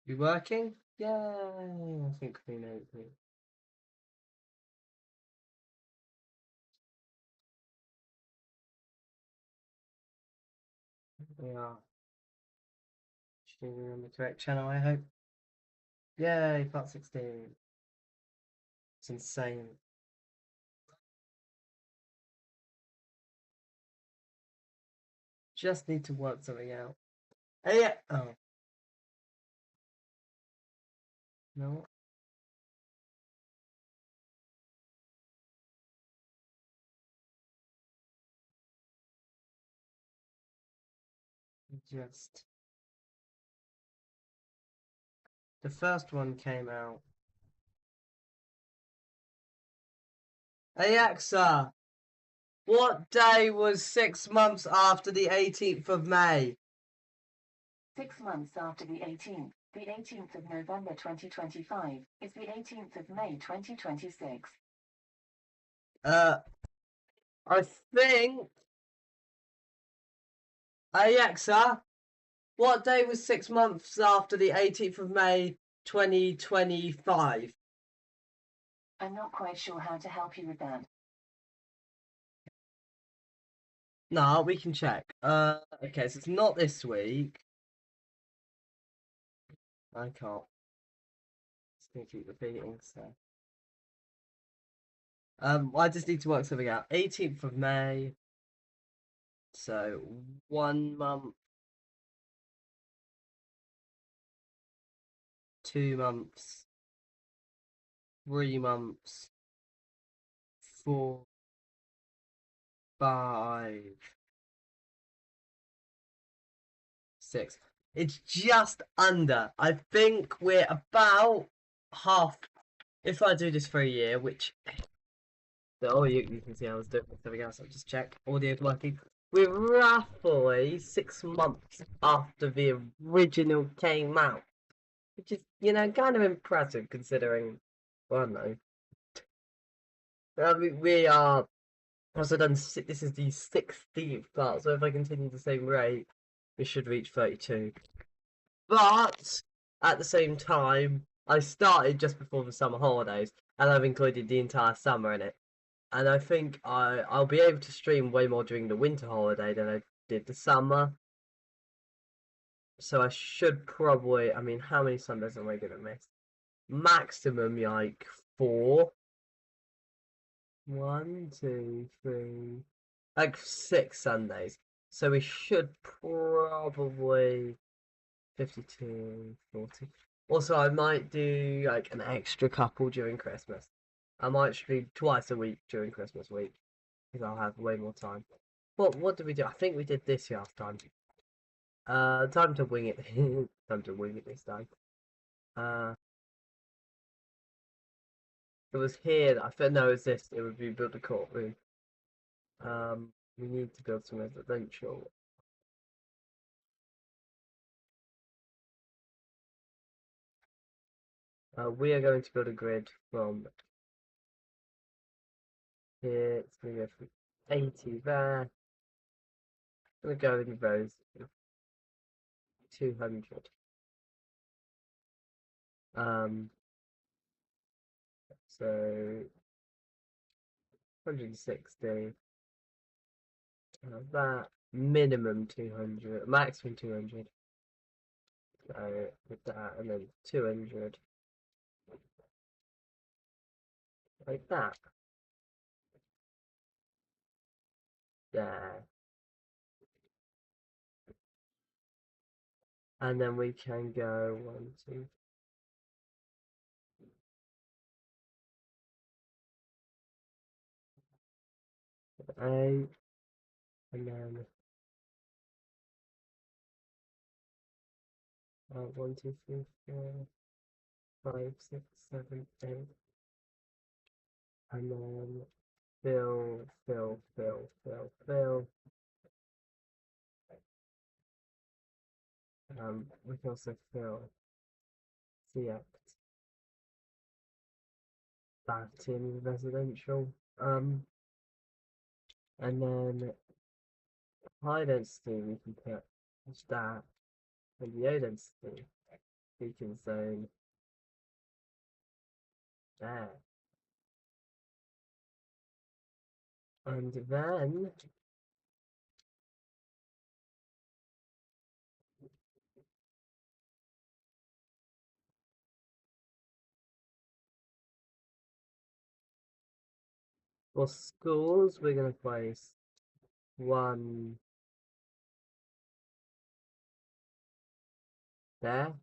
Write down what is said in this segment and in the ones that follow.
You working? Yay! I think we know. We are shooting on the correct channel, I hope. Yay, part 16. It's insane. Just need to work something out. Hey, yeah. Oh, no. Just. The first one came out. Hey, Axa! What day was 6 months after the 18th of May? 6 months after the 18th of November 2025, is the 18th of May 2026. I think. Hey, Axa! What day was 6 months after the 18th of May 2025? I'm not quite sure how to help you with that. No, we can check. Okay, so it's not this week. I can't. It's gonna keep repeating, so. I just need to work something out. 18th of May. So 1 month, 2 months, 3 months, 4, 5, 6. It's just under. I think we're about half. If I do this for a year, which oh, you can see I was doing something else. I'll just check. Audio's working. We're roughly 6 months after the original came out, which is, kind of impressive considering. Well, I don't know. I mean, we are also done. This is the 16th part, so if I continue the same rate, we should reach 32. But at the same time, I started just before the summer holidays, and I've included the entire summer in it. And I think I'll be able to stream way more during the winter holiday than I did the summer. So I should probably. I mean, how many Sundays am I gonna miss? Maximum like 4. 1, 2, 3, like 6 Sundays. So we should probably 52, 40. Also, I might do like an extra couple during Christmas. I might stream twice a week during Christmas week because I'll have way more time. What did we do? I think we did this last time. Time to wing it. Time to wing it this time. Uh, it was here that I thought no, it was this. It would be build a courtroom. We need to build some residential. We are going to build a grid from here. It's going to go from 80 there. I'm going to go in rows 200. So 160. That minimum 200, maximum 200. So with that, and then 200 like that. There. And then we can go 1, 2, 8, and then 1, 2, 3, 4, 5, 6, 7, 8, and then fill, fill, fill, fill, fill. We can also fill select that in residential. And then high density we can put that and low density. Beacon zone. There. And then for schools, we're going to place one there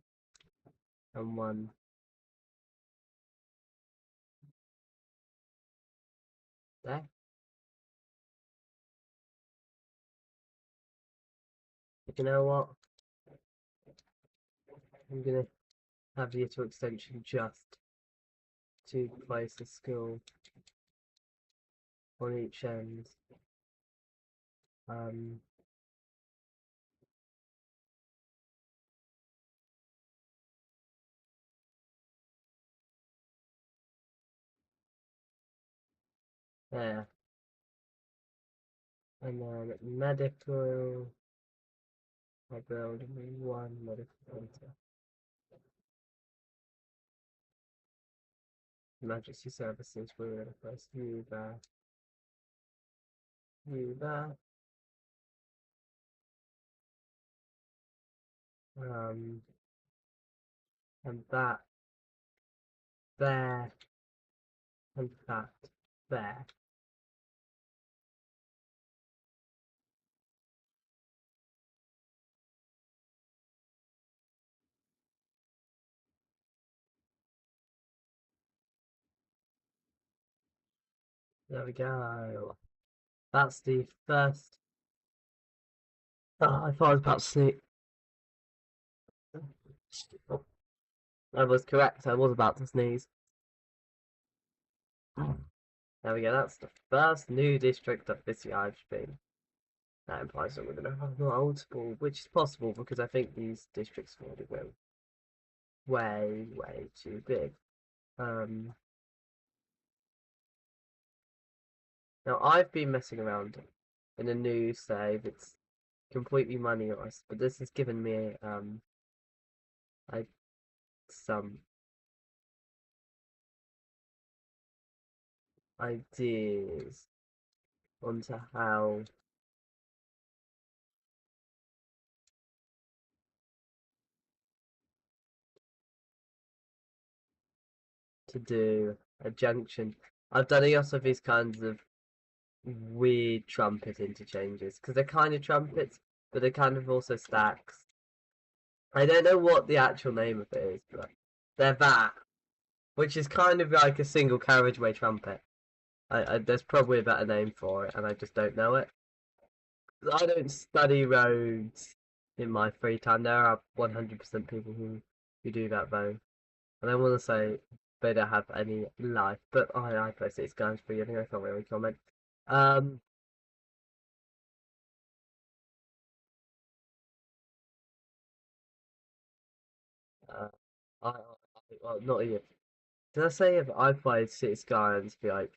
and one there. But you know what? I'm going to have the to extension just to place a school on each end. Um, there. And then medical, I'll build one medical center. Emergency services, we're going to place you there. Um, and that there, and that there. There we go. That's the first. Oh, I thought I was about to sneeze. I was correct. I was about to sneeze. There we go. That's the first new district of this year I've been. That implies that we're going to have multiple, which is possible because I think these districts are already way, way too big. Um, Now I've been messing around in a new save. It's completely moneyless, but this has given me like some ideas onto how to do a junction. I've done a lot of these kinds of weird trumpet interchanges because they're kind of trumpets, but they're kind of also stacks. I don't know what the actual name of it is, but they're that, which is kind of like a single carriageway trumpet. There's probably a better name for it, and I just don't know it. I don't study roads in my free time. There are 100% people who do that though. And I want to say they don't have any life, but I play City Skylines free anyway, I can't really comment. Um, uh, well, not even. Did I say if I played City Skylines for like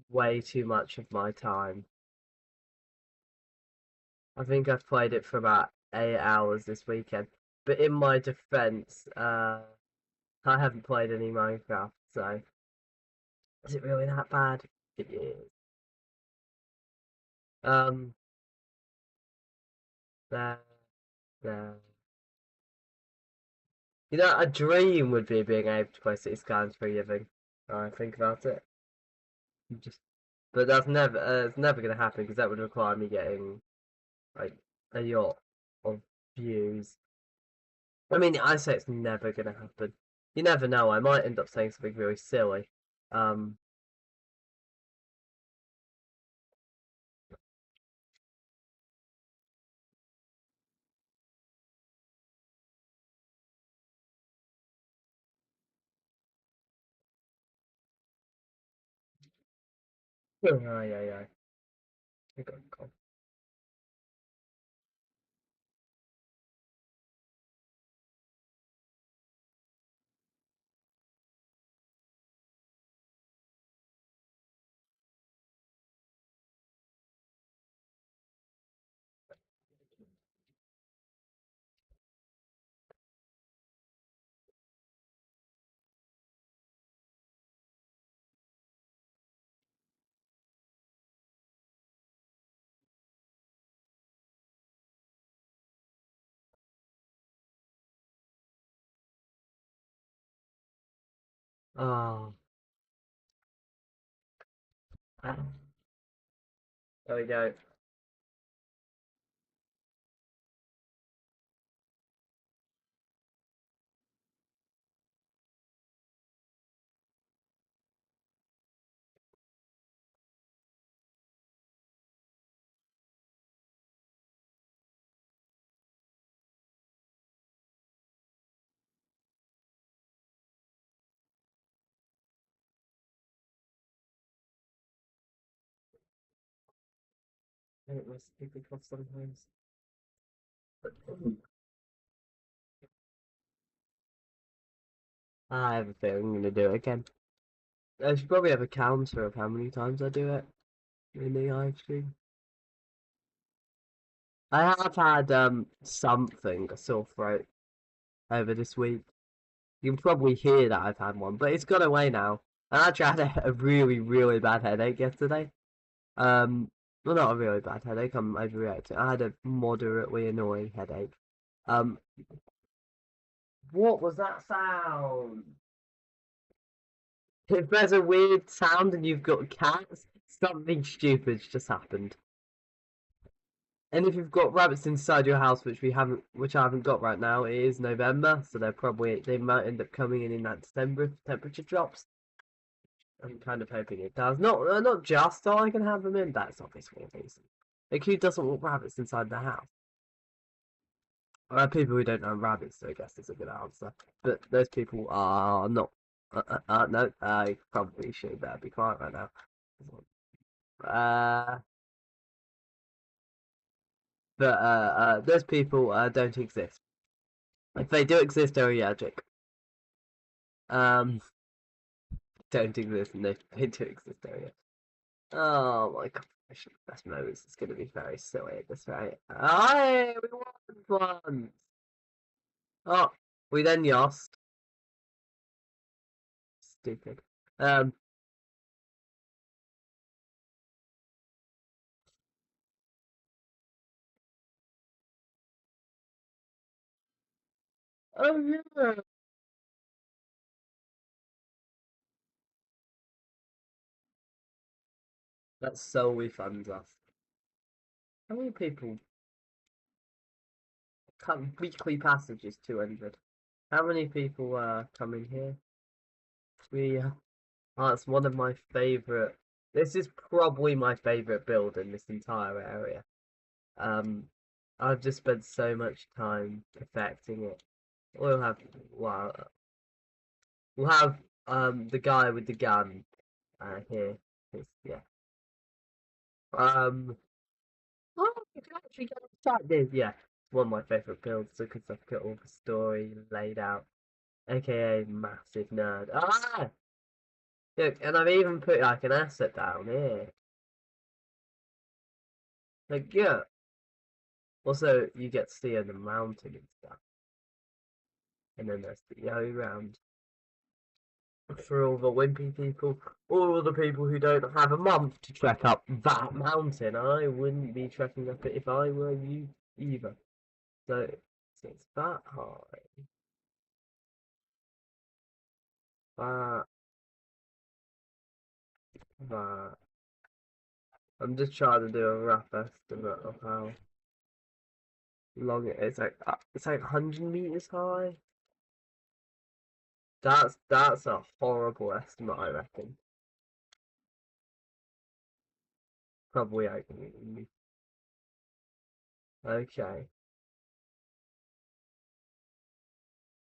way too much of my time? I think I've played it for about 8 hours this weekend. But in my defense, I haven't played any Minecraft, so is it really that bad? It is. Um, there, there. You know, a dream would be being able to play City Skylines for a living. I think about it. Just, but that's never, it's never going to happen because that would require me getting like a yacht of views. I mean, I say it's never going to happen. You never know. I might end up saying something really silly. Um, oh, yeah, yeah. I got a call. Oh, there we go. I hate my stupid cough sometimes. I have a feeling I'm gonna do it again. I should probably have a counter of how many times I do it in the live stream. I have had something, a sore throat, over this week. You can probably hear that I've had one, but it's gone away now. I actually had a really, really bad headache yesterday. Well, not a really bad headache. I'm overreacting. I had a moderately annoying headache. Um, what was that sound? If there's a weird sound and you've got cats, something stupid's just happened. And if you've got rabbits inside your house, which I haven't got right now, it is November, so they might end up coming in that December if the temperature drops. I'm kind of hoping it does. Not just so I can have them in. That's obviously a reason. Like who doesn't want rabbits inside their house? People who don't own rabbits, so I guess is a good answer. But those people are not. No, I probably should be quiet right now. Uh, those people don't exist. If they do exist, they're allergic. Um, don't exist, and if they do exist, they're allergic. Oh my gosh, best moments. It's gonna be very silly at this rate. Aye, we won once. Oh, we then lost. Stupid. Um, oh yeah. That solely funds us. How many people come weekly passage is 200? How many people come in here? We oh, it's one of my favorite. This is probably my favorite build in this entire area. Um, I've just spent so much time perfecting it. We'll have well, we'll have the guy with the gun here. Yeah. Um. Oh, you can actually go inside this. Yeah, it's one of my favorite builds because I've got all the story laid out. AKA massive nerd. Ah, look, and I've even put like an asset down here. Like yeah. Also, you get to see on the mountain and stuff, and then there's the yo round for all the wimpy people, all the people who don't have a month to trek up that mountain. I wouldn't be trekking up it if I were you either. So, it's that high. That, that. I'm just trying to do a rough estimate of how long it is. It's like 100 meters high. That's a horrible estimate, I reckon. Probably like, okay.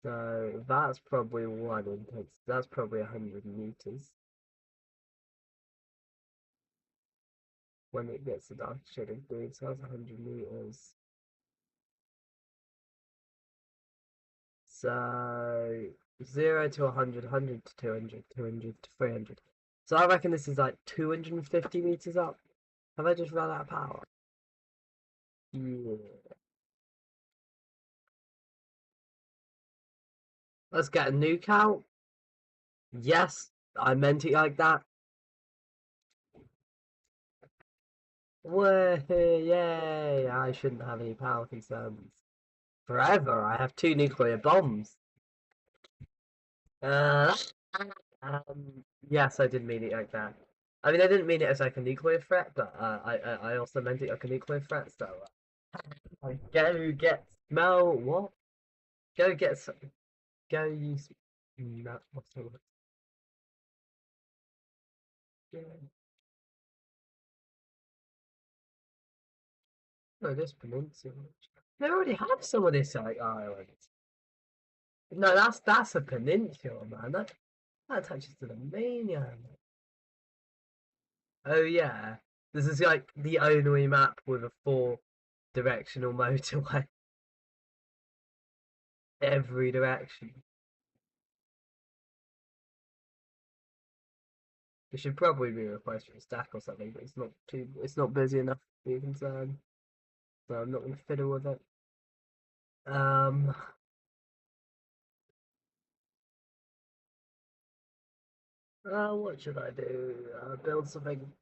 So that's probably one intensity. That's probably 100 meters when it gets to dark shaded green. So that's 100 meters. So 0 to 100, 100 to 200, 200 to 300. So I reckon this is like 250 meters up. Have I just run out of power? Yeah. Let's get a new count. Yes, I meant it like that. Way, yay! I shouldn't have any power concerns. Forever, I have two nuclear bombs. Uh, Yes, I did mean it like that. I mean, I didn't mean it as like a nuclear threat, but I also meant it like a nuclear threat. So, go get smell what? Go get some. Go use. No, what's the word? Yeah. No, this peninsula. They already have some of this like island. No, that's a peninsula, man. That touches to the mainland. Oh yeah, this is like the only map with a four-directional motorway every direction. It should probably be replaced with a stack or something, but it's not busy enough to be concerned. So I'm not gonna fiddle with it. Um, what should I do? Build something.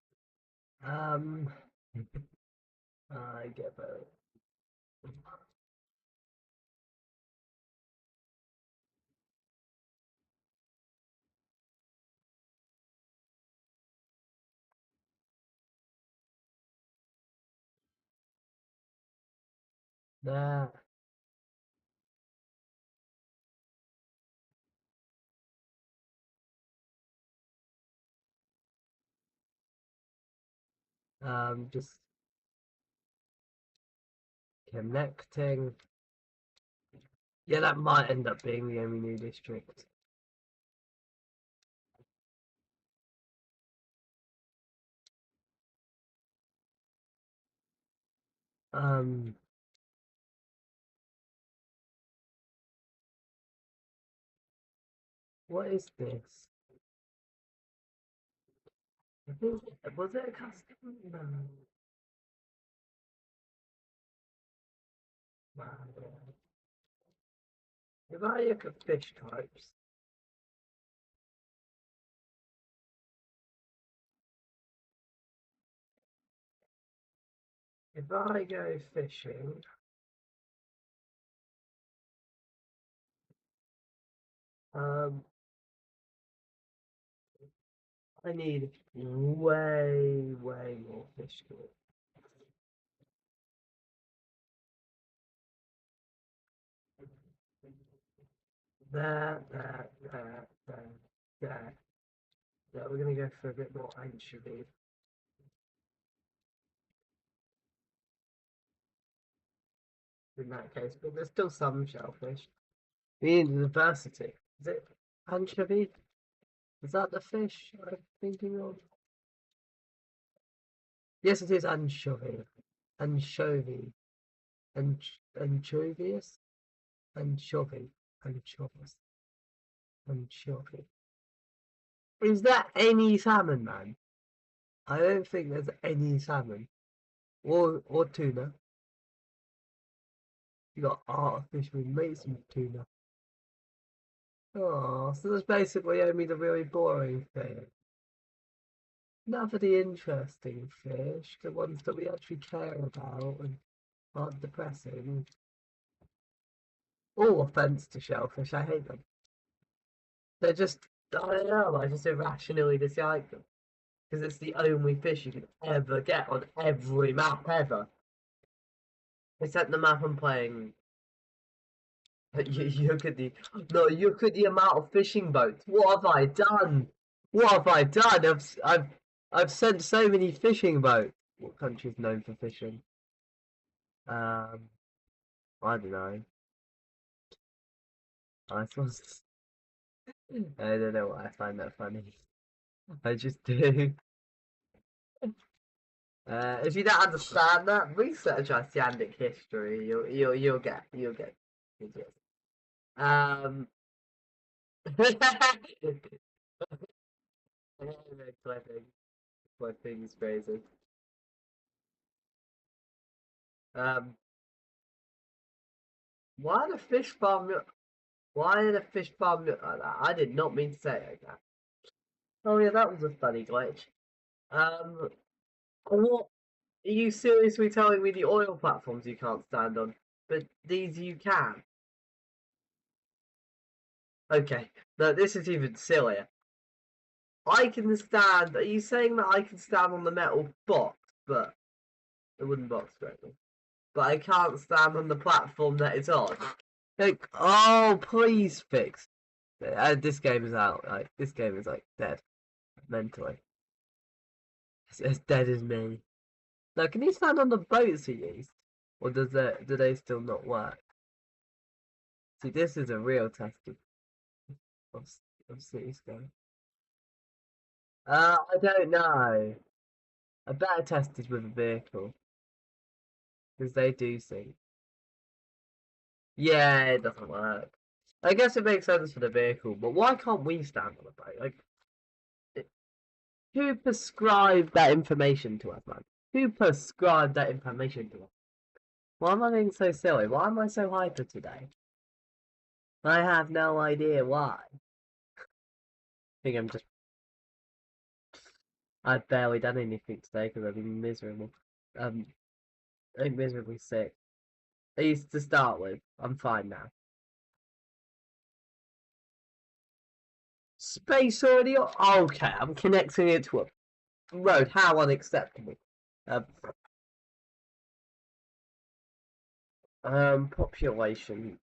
Um, I get both. There. Just connecting. Yeah, that might end up being the only new district. Um, what is this? I think was it a custom? No. Wow. If I look at fish types, if I go fishing, um, I need way more fish skills. There. Yeah, we're gonna go for a bit more anchovy in that case, but there's still some shellfish. We need diversity. Is it anchovy? Is that the fish I'm thinking of? Yes, it is anchovy. Anchovy. Anchovius? Anchovy. Anchovius. Anchovy. Is that any salmon, man? I don't think there's any salmon. Or tuna. You got artificially made some tuna. Oh, so that's basically only the really boring thing. Now for the interesting fish, the ones that we actually care about and aren't depressing. All offense to shellfish, I hate them. They're just, I don't know, I just irrationally dislike them. Because it's the only fish you can ever get on every map ever. Except the map I'm playing. You look at the no, you look at the amount of fishing boats. What have I done? What have I done? I've sent so many fishing boats. What country is known for fishing? Um, I don't know. I suppose I don't know why I find that funny. I just do. If you don't understand that, research Icelandic history. You'll get. Um, clipping, clipping is crazy. Um, why the fish farm look? Why did a fish farm look like that? I did not mean to say it like that. Oh yeah, that was a funny glitch. Um, what? Are you seriously telling me the oil platforms you can't stand on, but these you can? Okay, no, this is even sillier. I can stand. Are you saying that I can stand on the metal box, but the wooden box, correctly? But I can't stand on the platform that it's on. Like, oh, please fix. This game is out. Like, this game is like dead mentally. It's as dead as me. Now, can you stand on the boats he used, or do they still not work? See, this is a real test of, of City Sky. I don't know. A better test is with a vehicle because they do sink. Yeah, it doesn't work. I guess it makes sense for the vehicle, but why can't we stand on a boat? Like, who prescribed that information to us, man? Who prescribed that information to us? Why am I being so silly? Why am I so hyper today? I have no idea why. I think I've barely done anything today because I've been miserable. Um, I'm miserably sick. At least to start with, I'm fine now. Space audio? Okay, I'm connecting it to a road. How unacceptable. Um, population.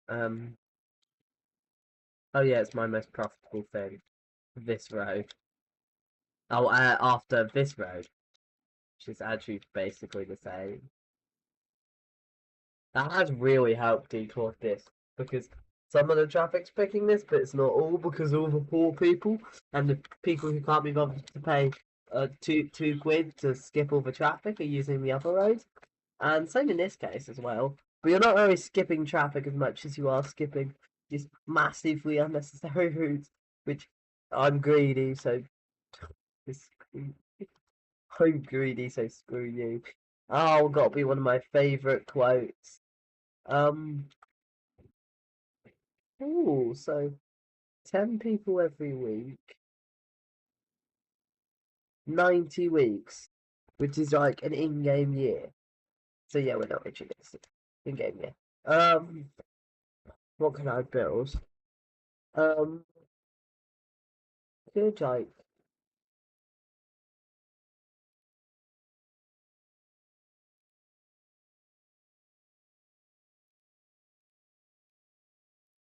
Oh yeah, it's my most profitable thing. This road. Oh, after this road, which is actually basically the same. That has really helped decloak this because some of the traffic's picking this, but it's not all because all the poor people and the people who can't be bothered to pay two quid to skip all the traffic are using the other roads. And same in this case as well. But you're not really skipping traffic as much as you are skipping just massively unnecessary routes, which I'm greedy, so just, I'm greedy, so screw you. Oh, gotta be one of my favourite quotes. Um, oh, so 10 people every week, 90 weeks, which is like an in-game year. So yeah, we're not reaching this in-game year. What can I build? Um, could like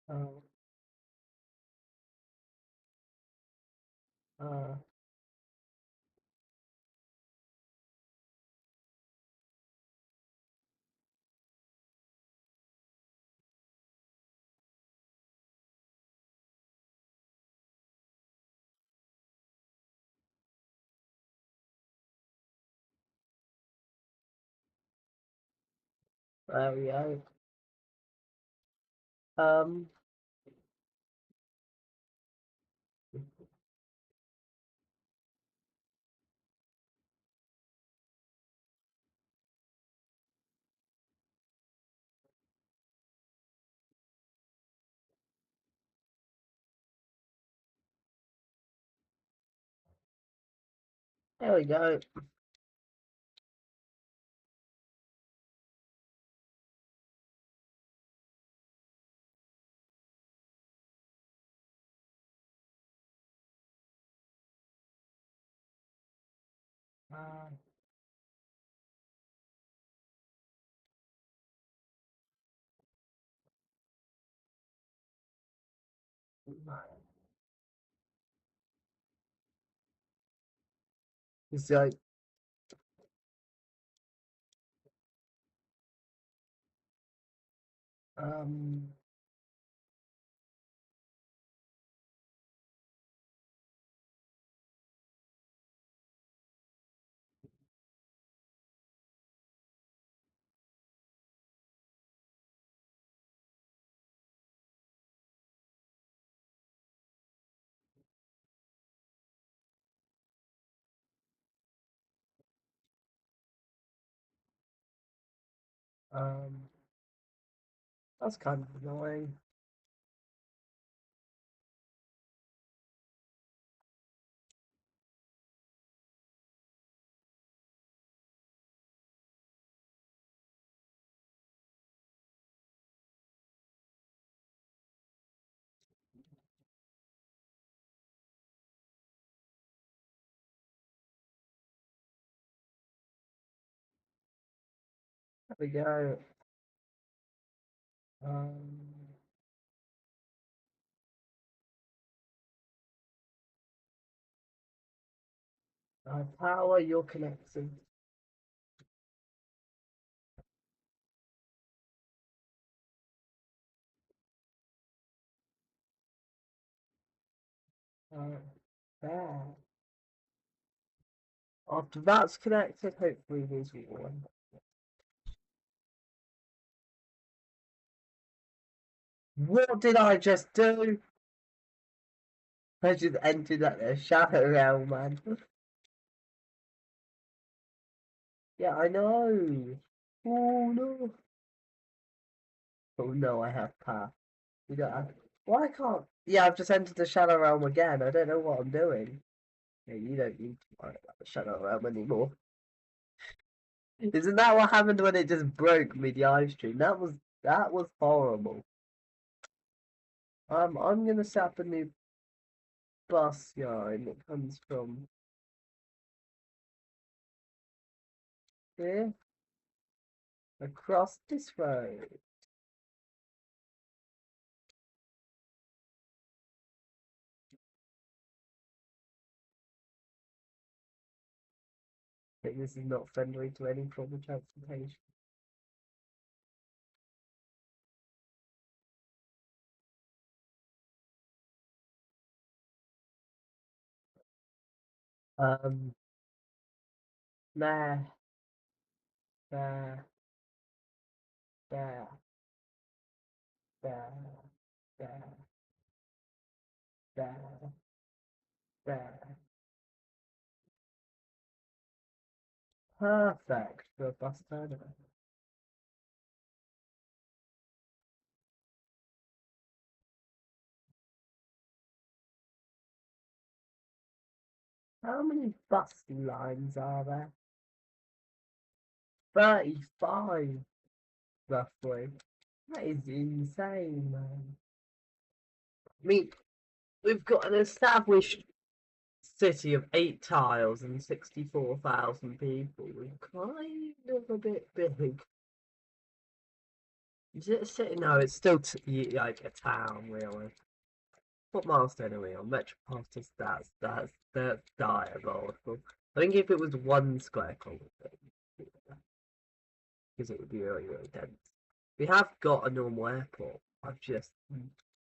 uh, uh, there we go. Um, there we go. Uh, it's like, um, um, that's kind of annoying. we go. Um, power your connection. Uh, there. After that's connected, hopefully these will one. What did I just do? I just entered that there shadow realm, man. Yeah, I know. Oh no. Oh no, I have power. You don't have. Why can't? Yeah, I've just entered the shadow realm again. I don't know what I'm doing. Yeah, you don't need to worry about the shadow realm anymore. Isn't that what happened when it just broke me the live stream? That was horrible. I'm gonna set up a new bus line that comes from here across this road. I think this is not friendly to any form of transportation. Um, there, there, there, there, there, there, there. Perfect for a bus terminal. How many bus lines are there? 35, roughly. That is insane, man. I mean, we've got an established city of 8 tiles and 64,000 people. We're kind of a bit big. Is it a city? No, it's still like a town, really. What milestone are we on? Metropolitan stats. That's diabolical. I think if it was 1 square kilometre, because it would be really, really dense. We have got a normal airport. I've just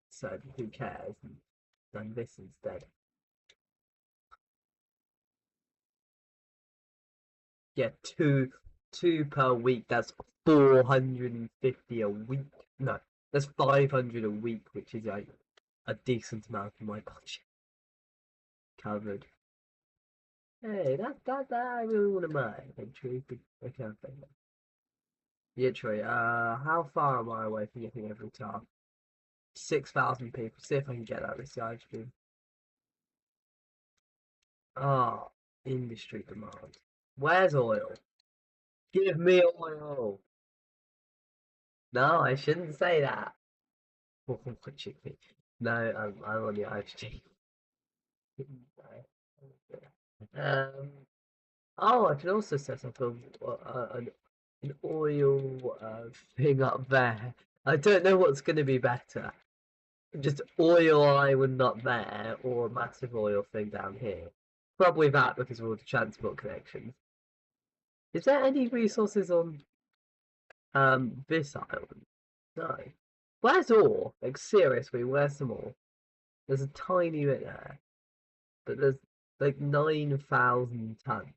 said who cares and done this instead. Yeah, two per week. That's 450 a week. No, that's 500 a week, which is like a decent amount of my budget covered. Hey, that I really want to make. Actually, I can't think. Yeah, Troy. How far am I away from getting every task? 6,000 people. See if I can get that this live stream. Ah, industry demand. Where's oil? Give me oil. No, I shouldn't say that. What chicken? No, I'm on the live stream. Um. Oh, I can also set up an oil thing up there. I don't know what's going to be better. Just oil island up there or a massive oil thing down here. Probably that because of all the transport connections. Is there any resources on this island? No. Where's ore? Like seriously, where's some ore? There's a tiny bit there, but there's like 9,000 tons.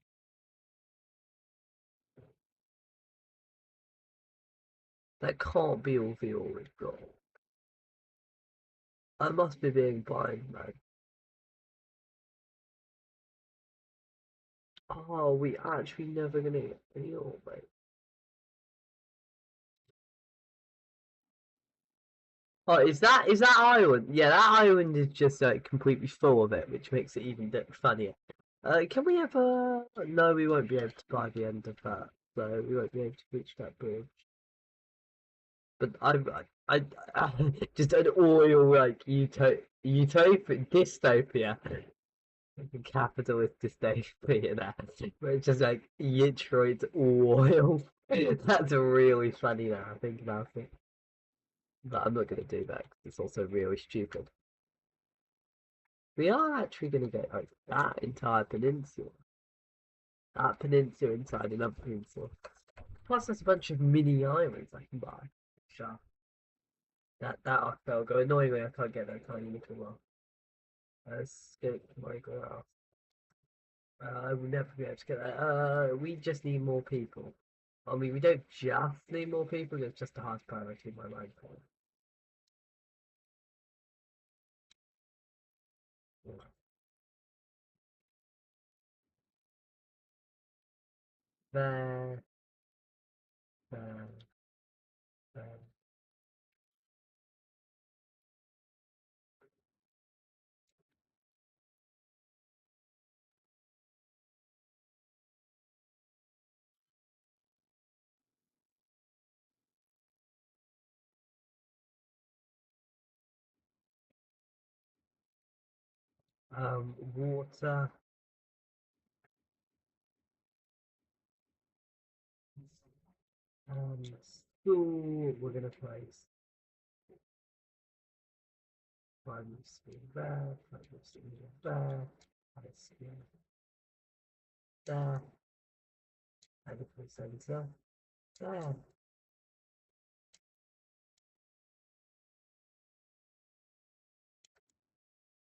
That can't be all the ore we've got. I must be being blind, man. Oh, we actually never gonna get any ore, mate. Oh, is that island? Yeah, that island is just like completely full of it, which makes it even funnier. Can we ever? No, we won't be able to buy the end of that, so we won't be able to reach that bridge. But I just an oil like utopia, dystopia. The capitalist dystopia there, where it's just like Yitroid's oil. That's really funny now. I think about it, but I'm not gonna do that 'cause it's also really stupid. We are actually gonna get like that entire peninsula, that peninsula inside another peninsula. Plus, there's a bunch of mini islands I can buy. Sure. That I felt go. Annoyingly, I can't get that tiny little one. Escape my grass. I will never be able to get that. We just need more people. I mean, we don't just need more people. It's just a hard priority in my mind. There, there, there. Water. School. We're gonna place primary school there, primary school there, high school there, medical centre there.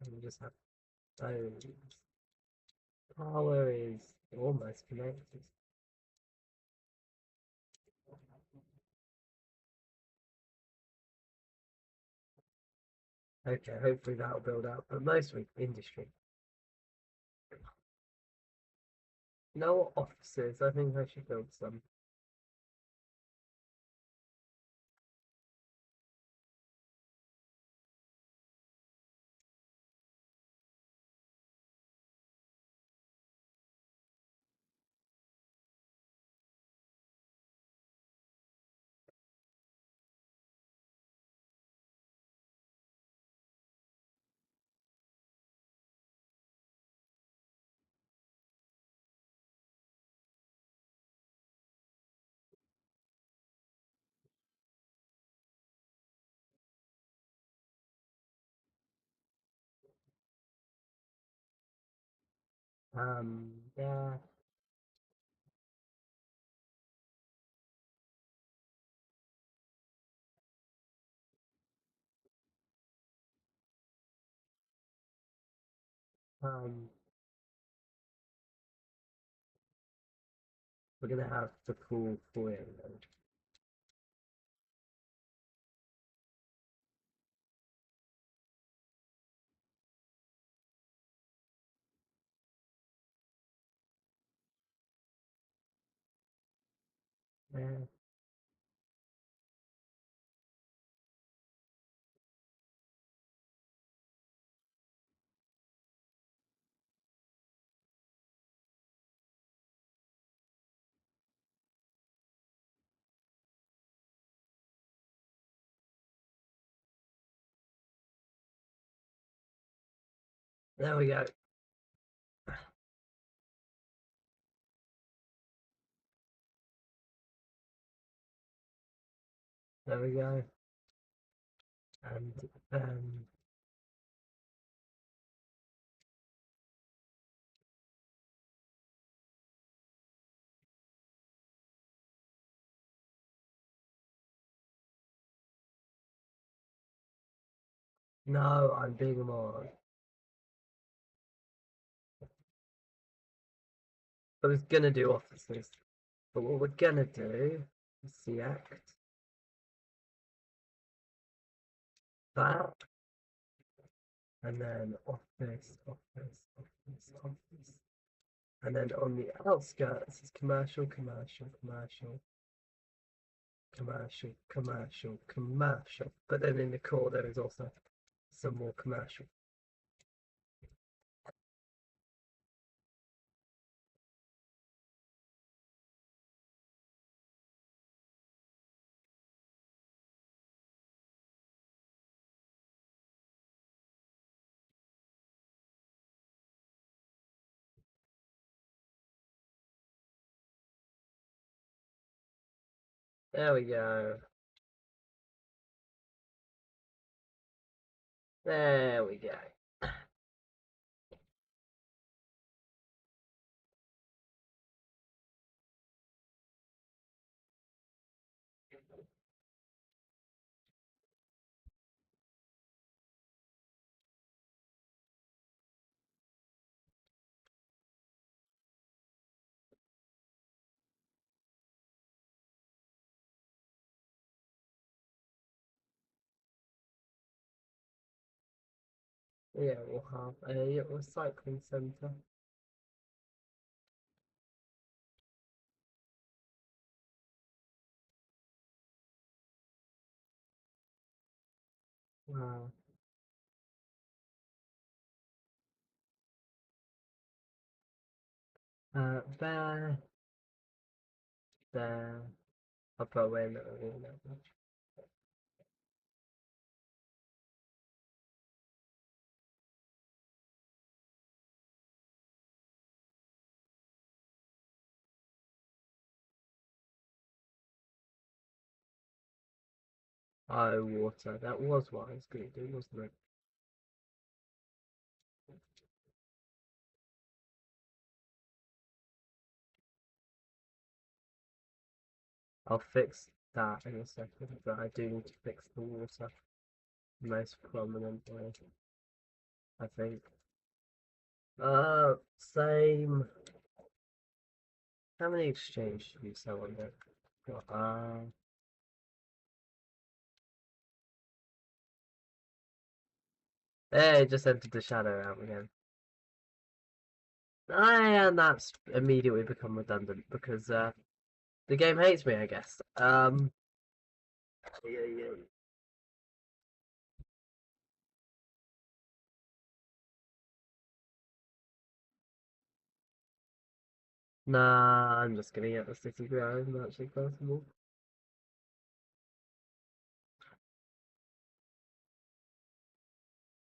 And we just have those. Power is almost connected. Okay, hopefully that'll build up, but mostly industry. No offices. I think I should build some. Yeah. Um, we're gonna have the full foyer mode. Yeah. There we go. There we go. And no, I'm being a moron. I was gonna do offices, but what we're gonna do is select that, and then office, office, office, office. And then on the outskirts is commercial, commercial, commercial, commercial, commercial, commercial. But then in the core there is also some more commercial. There we go. There we go. Yeah, we'll have a recycling centre. Uh, there, there. I'll put away another one. Oh, water. That was what I was going to do, wasn't it? I'll fix that in a second, but I do need to fix the water most prominently, I think. Same. How many exchange do you sell on that? Hey, just entered the shadow out again. And that's immediately become redundant because the game hates me, I guess. Yeah, yeah. Nah, I'm just gonna get the city grow as much as possible.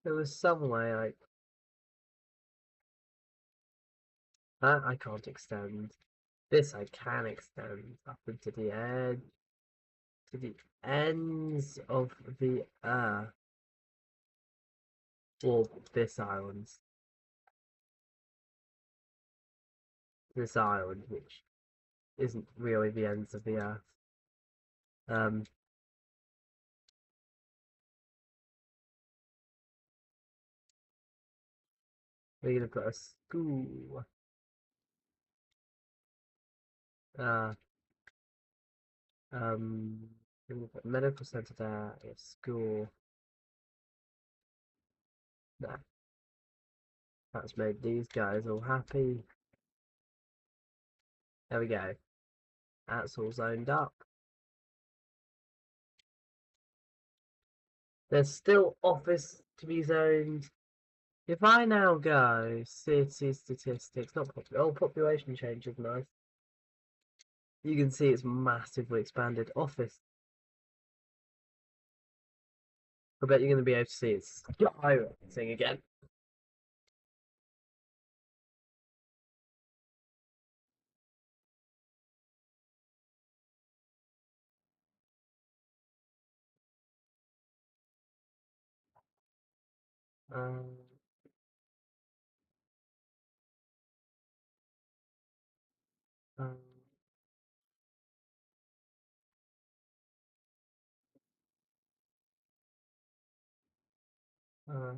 There was some way that I can't extend. This I can extend up into the edge, to the ends of the earth, or this island, which isn't really the ends of the earth. Um, we're gonna put a school. Uh, um, we're gonna put a medical center there, a school. Nah, that's made these guys all happy. There we go. That's all zoned up. There's still office to be zoned. If I now go city statistics, not population change is nice. You can see it's massively expanded. Office. I bet you're going to be able to see it's skyrocketing again. Um, um, uh,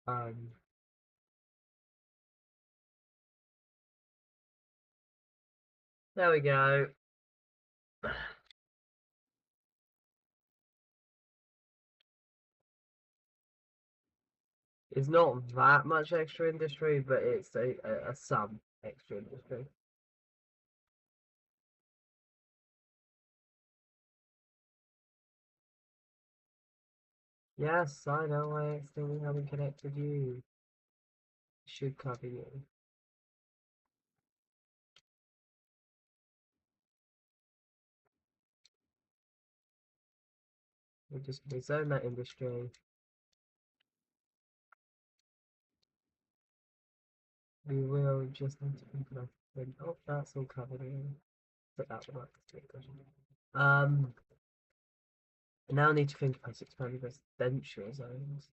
um, there we go. It's not that much extra industry, but it's a some extra industry. Yes, I know I accidentally haven't connected you. Should cover you. We're just going to zone that industry. We will just need to think about it. Oh, that's all covered in. Put that one up. Um, now I need to think about expanding residential zones.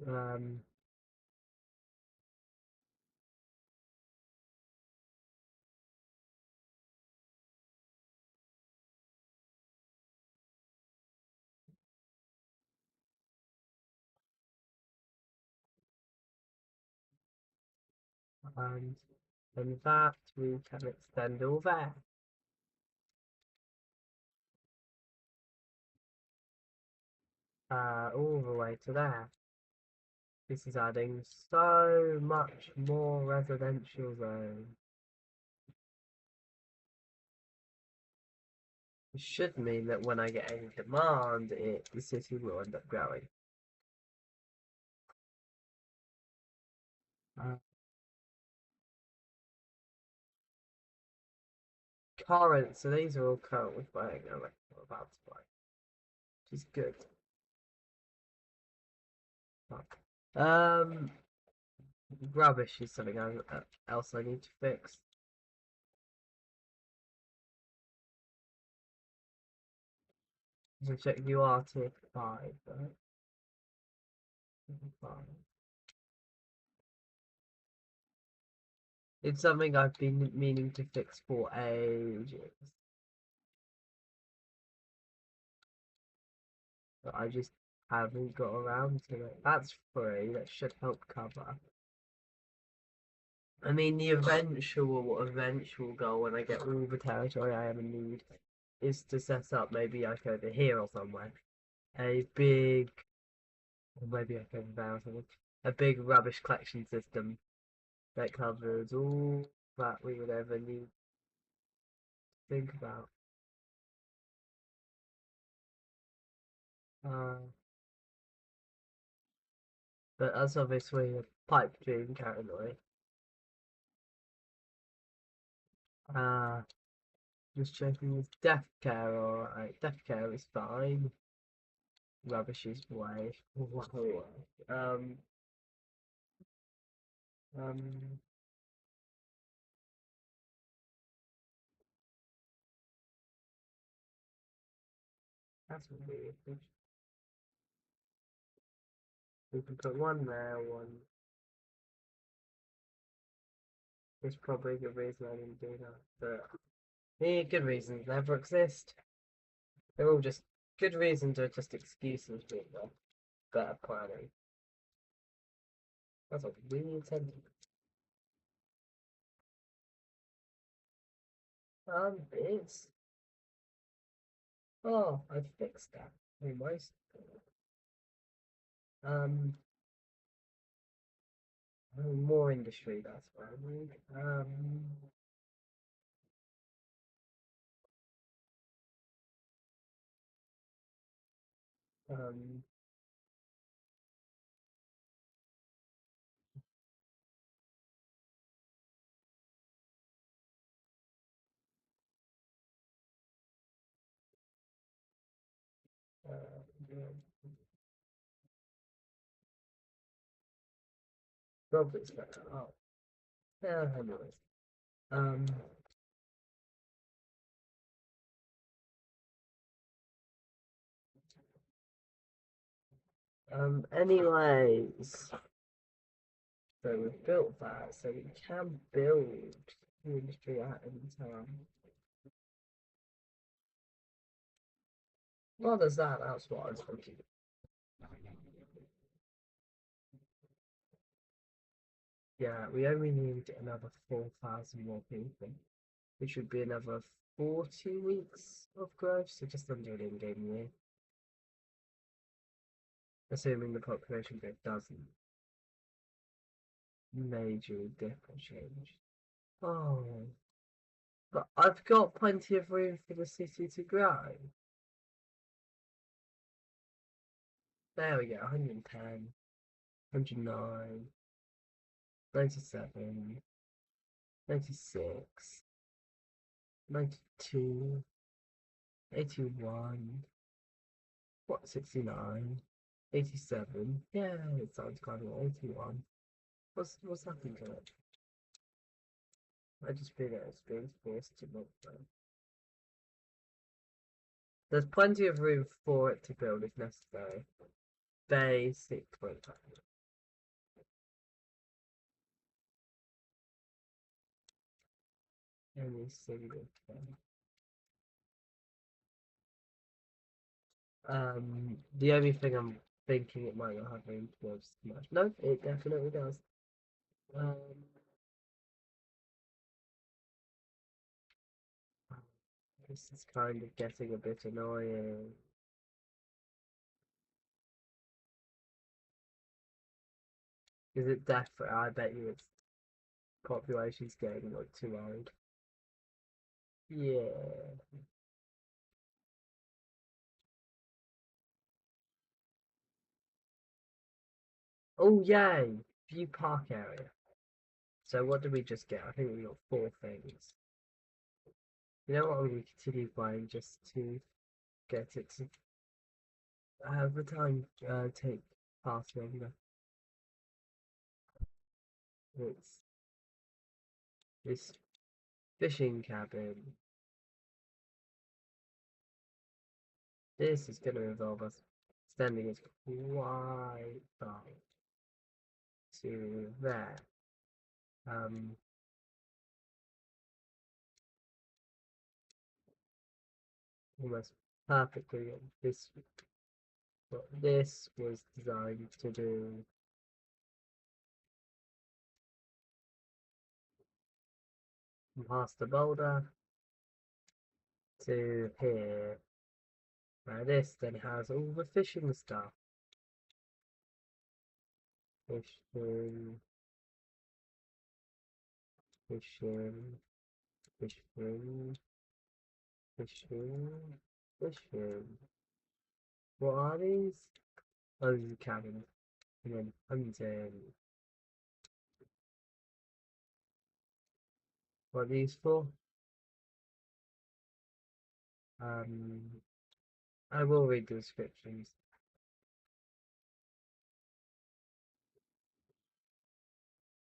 Um, and then that we can extend all there. All the way to there. This is adding so much more residential zone. It should mean that when I get any demand, the city will end up growing. Uh, Current, so these are all currently buying or about to buy, which is good. Fuck. Rubbish is something else I need to fix. So check you are tier 5, right? Tier 5. It's something I've been meaning to fix for ages. But I just haven't got around to it. That's free, that should help cover. I mean, the eventual goal when I get all the territory I ever need is to set up maybe like over here or somewhere a big, or maybe like over there or something, a big rubbish collection system that covers all that we would ever need to think about. Uh, but that's obviously a pipe dream currently. Uh, just checking with death care, alright. Death care is fine. Rubbish is way. Um, um, that's weird. We can put one there, one. There's probably a good reason I didn't do that. But yeah, good reasons never exist. They're all just good reasons are just excuses for better planning. That's a weird sentence. It's I fixed that almost. Um, more industry. That's what I need. Um, yeah, probably it's better. Oh, yeah. Anyways, um, anyways. So we've built that, so we can build the industry at any time. Well, there's that. That's what I was thinking. Yeah, we only need another 4,000 more people, which would be another 40 weeks of growth, so just under an in-game year. Assuming the population growth doesn't majorly different change. Oh, but I've got plenty of room for the city to grow. There we go, 110, 109, 97, 96, 92, 81, what, 69, 87, yeah, it sounds kind of 81. What's happened to it? I just feel that it's being forced to look though. There's plenty of room for it to build if necessary. Basically. Any single thing. The only thing I'm thinking it might not have room to build is much. No, it definitely does. Um, this is kind of getting a bit annoying. Is it definitely? I bet you its population's getting like too old. Yeah. Oh yay! View park area. So what did we just get? I think we got 4 things. You know what? I'm going to continue playing just to get it to have the time take far longer. It's this fishing cabin. This is going to involve us extending it quite far to there. Almost perfectly. This was designed to do. Past the boulder to here. Now this then has all the fishing stuff. Fishing, fishing, fishing, fishing, fishing. What are these? Oh, this is a cabin. And then hunting. What are these for? Um, I will read the descriptions.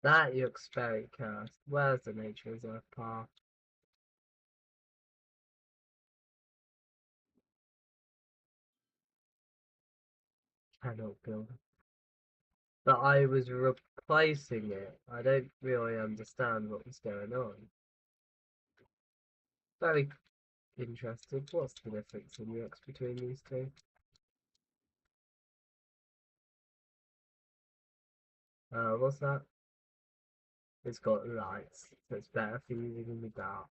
That looks very cursed. Where's the nature reserve park? Cannot build. But I was replacing it. I don't really understand what was going on. Very interested. What's the difference in UX between these two? What's that? It's got lights, so it's better for using in the dark.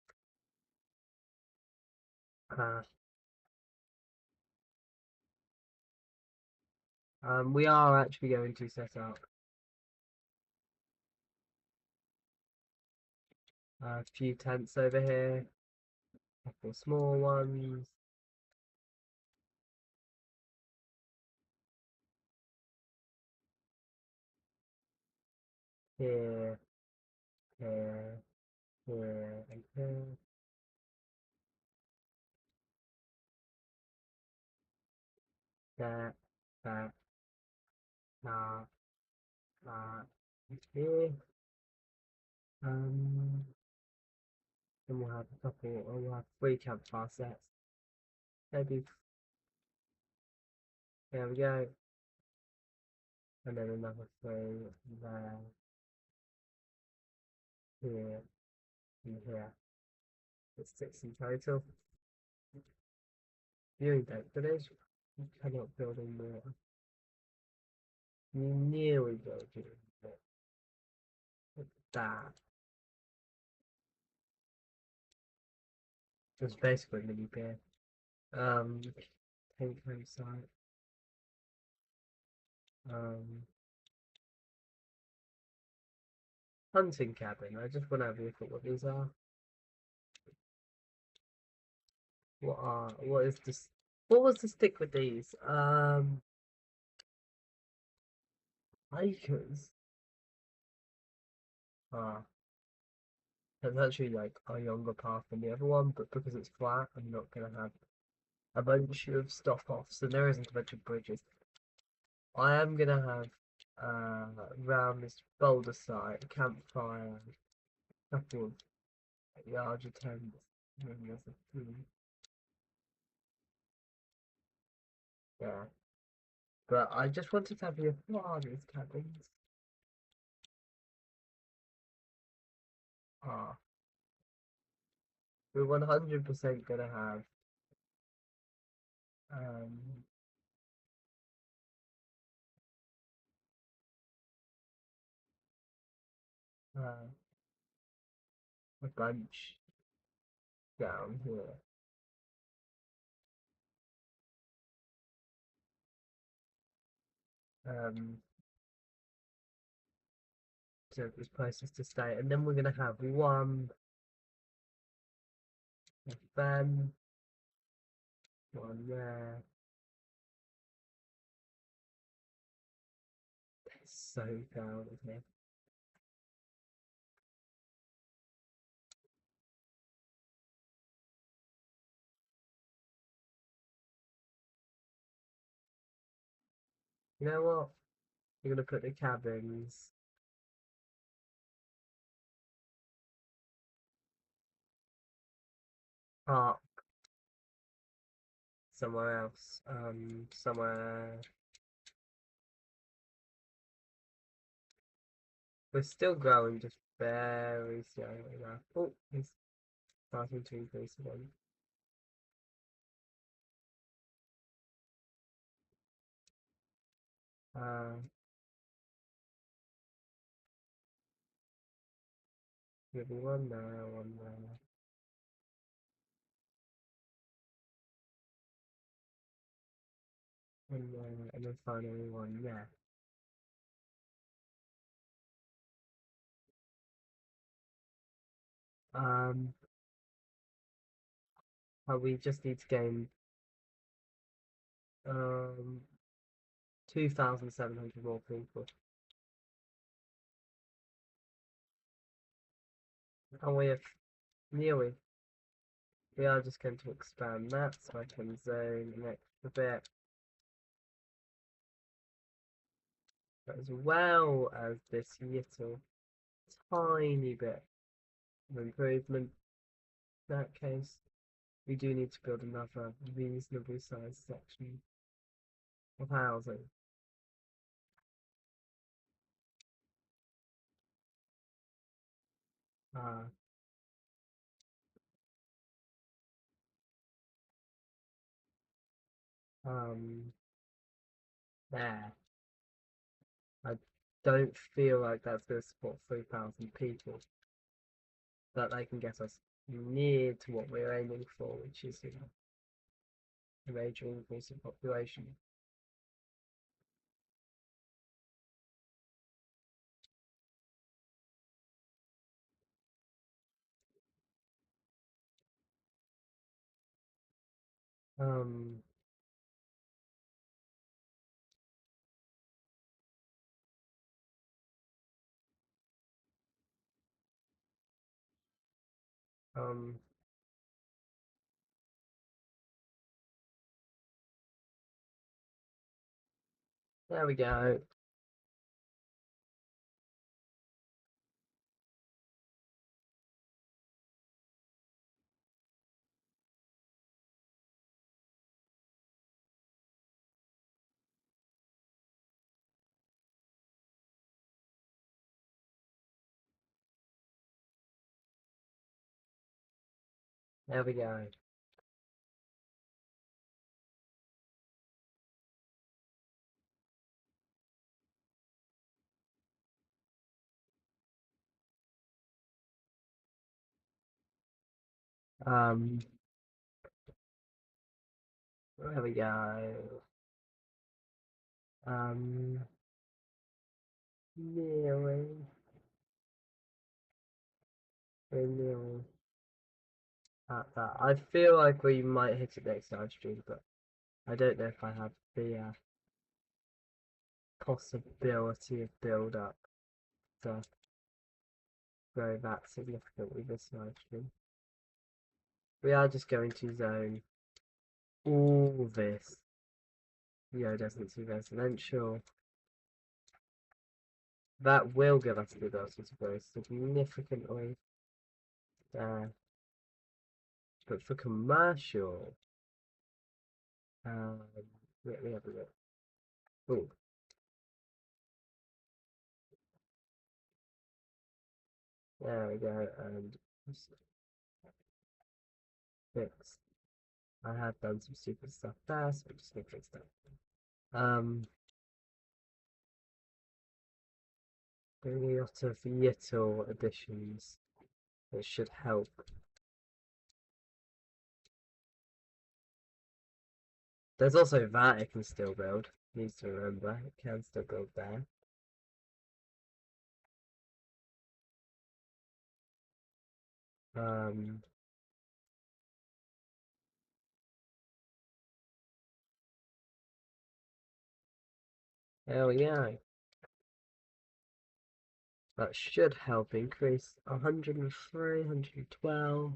Uh, we are actually going to set up a few tents over here, a couple small ones. Here, here, here, and here. There, there, that, that, and here. Um, then we'll have a couple, or we'll have 3 campfire sets. Maybe, there we go. And then another 3 there, here, and here. It's 6 in total. Viewing deck, but there's, you cannot build any more. You nearly build it, but that. It's basically a mini beer. Tank home site. Um, Hunting cabin. I just want to have a look at what these are. What is this? What was the stick with these? Hikers. Ah, that's actually like a younger path than the other one, but because it's flat, I'm not gonna have a bunch of stop-offs, and there isn't a bunch of bridges. I am gonna have around this boulder site, campfire, a couple of larger tents, and then there's a few there. But I just wanted to have you what are these cabins? Ah, we're 100% gonna have um uh, a bunch down here. Um, so there's places to stay, and then we're gonna have one van, one there. It's so down, isn't it? You know what? We're gonna put the cabins up somewhere else. Somewhere. We're still growing, just very slowly now. Oh, it's starting to increase again. Uh, Maybe one there, one there, one there, and then finally one there. Um, we just need to gain 2,700 more people. And we have nearly. We are just going to expand that so I can zone an extra bit, as well as this little tiny bit of improvement. In that case, we do need to build another reasonably sized section of housing. Uh, um, there. I don't feel like that's going to support 3,000 people, but they can get us near to what we're aiming for, which is, a major increase in population. Um, um, there we go. There we go. Um, there we go. Um, nearly. We're nearly at that. I feel like we might hit it next live stream, but I don't know if I have the possibility of build up to grow that significantly this live stream. We are just going to zone all this geodesy residential. That will give us the ability to grow significantly there. But for commercial, let me have a look. Oh, there we go, and fix. I have done some stupid stuff there, so I'm just gonna fix that. A lot of little additions that should help. There's also that it can still build. Needs to remember, it can still build there. Um, Hell yeah. That should help increase 103, 112,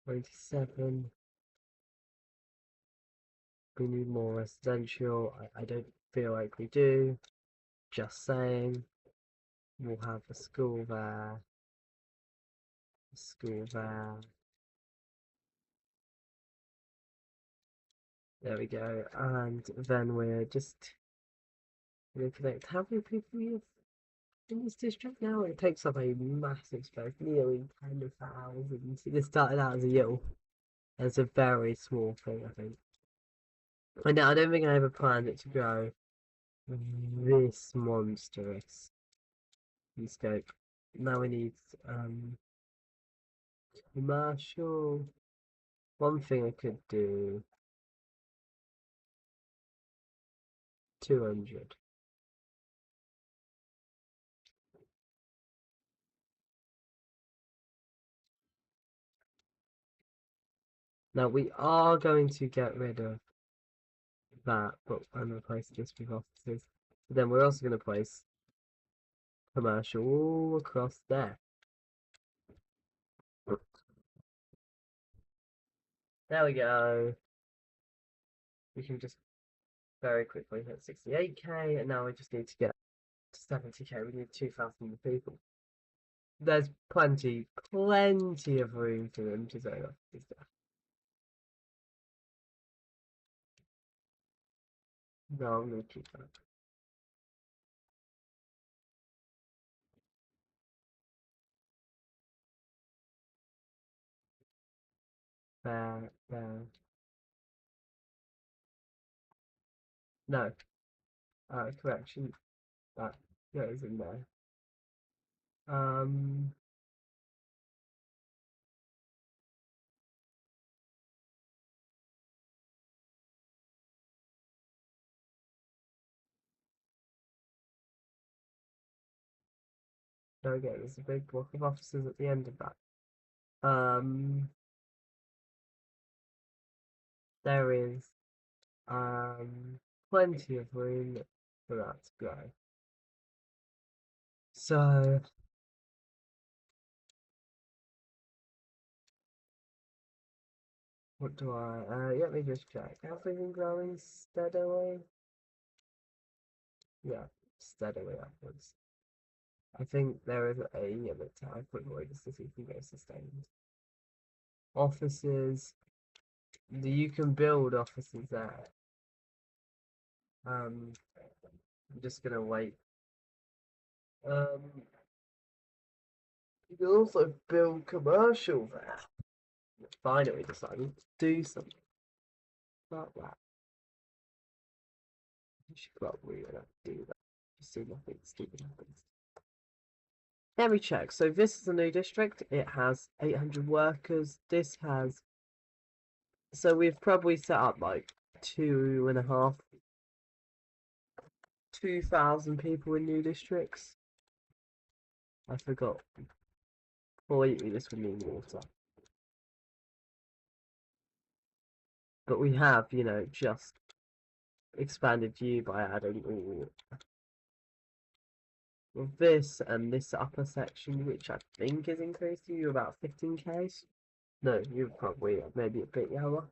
97. We need more residential. I don't feel like we do. Just saying. We'll have a school there. A school there. There we go. And then we're just going to connect. How many people we have in this district now? It takes up a massive space, nearly 10,000. This started out as a little. It's a very small thing, I think. I don't think I ever planned it to grow this monstrous in scope. Now we need commercial. One thing I could do 200. Now we are going to get rid of that, but I'm replacing this with offices. But then we're also going to place commercial all across there. There we go. We can just very quickly hit 68k, and now we just need to get to 70k. We need 2,000 people. There's plenty of room for them to zone offices there. No, I'm going to keep that. There. No, correction. That goes in there. There we go. There's a big block of offices at the end of that. There is plenty of room for that to go. So what do I? Let me just check. Have we been growing steadily? Yeah, steadily upwards. I think there is a limit to how quickly this can go sustained. Offices. You can build offices there. I'm just gonna wait. You can also build commercial there. Finally decided to do something about that. I should probably do that. Just so nothing stupid happens. Let me check. So this is a new district. It has 800 workers. This has. So we've probably set up like 2,000 people in new districts. I forgot Completely, this would mean water. But we have, just expanded view by adding all of this and this upper section, which I think is increasing you about 15k. No, you're probably maybe a bit lower.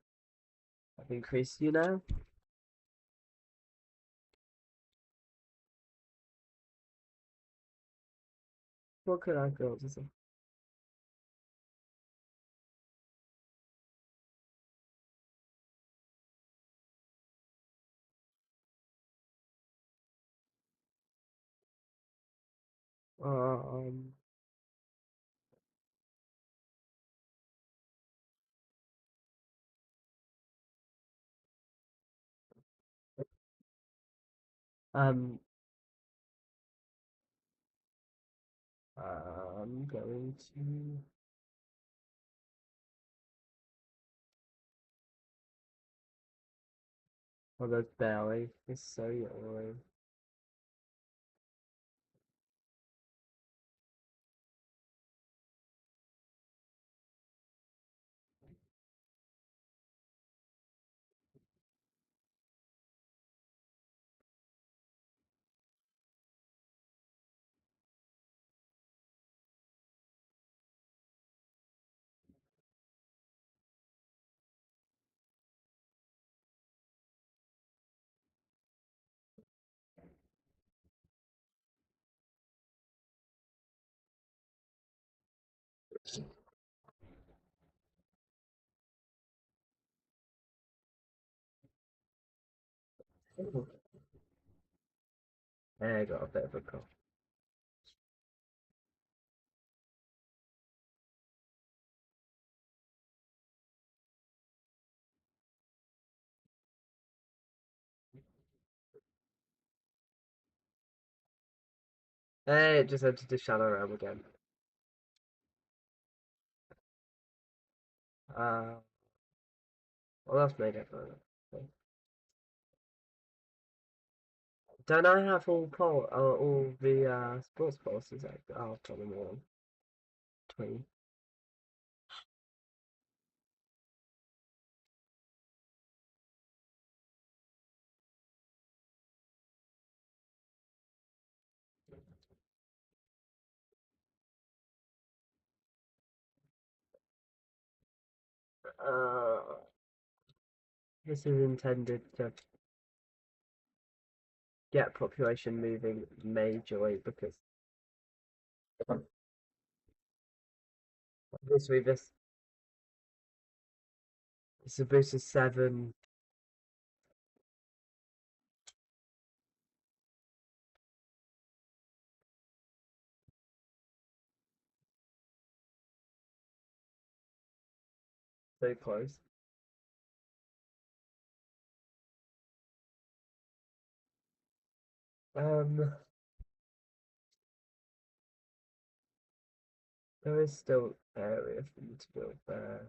I've increased you now. What could I build as a um um I'm going to there's barely. It's so annoying. I got a bit of a cough. Hey, it just entered the shadow realm again. Uh, well, that's made it. Don't I have all the sports policies? I'll tell them all. 20. Uh, this is intended to get population moving majorly because this is a boost of 7. So close. Um, there is still area for you to build there.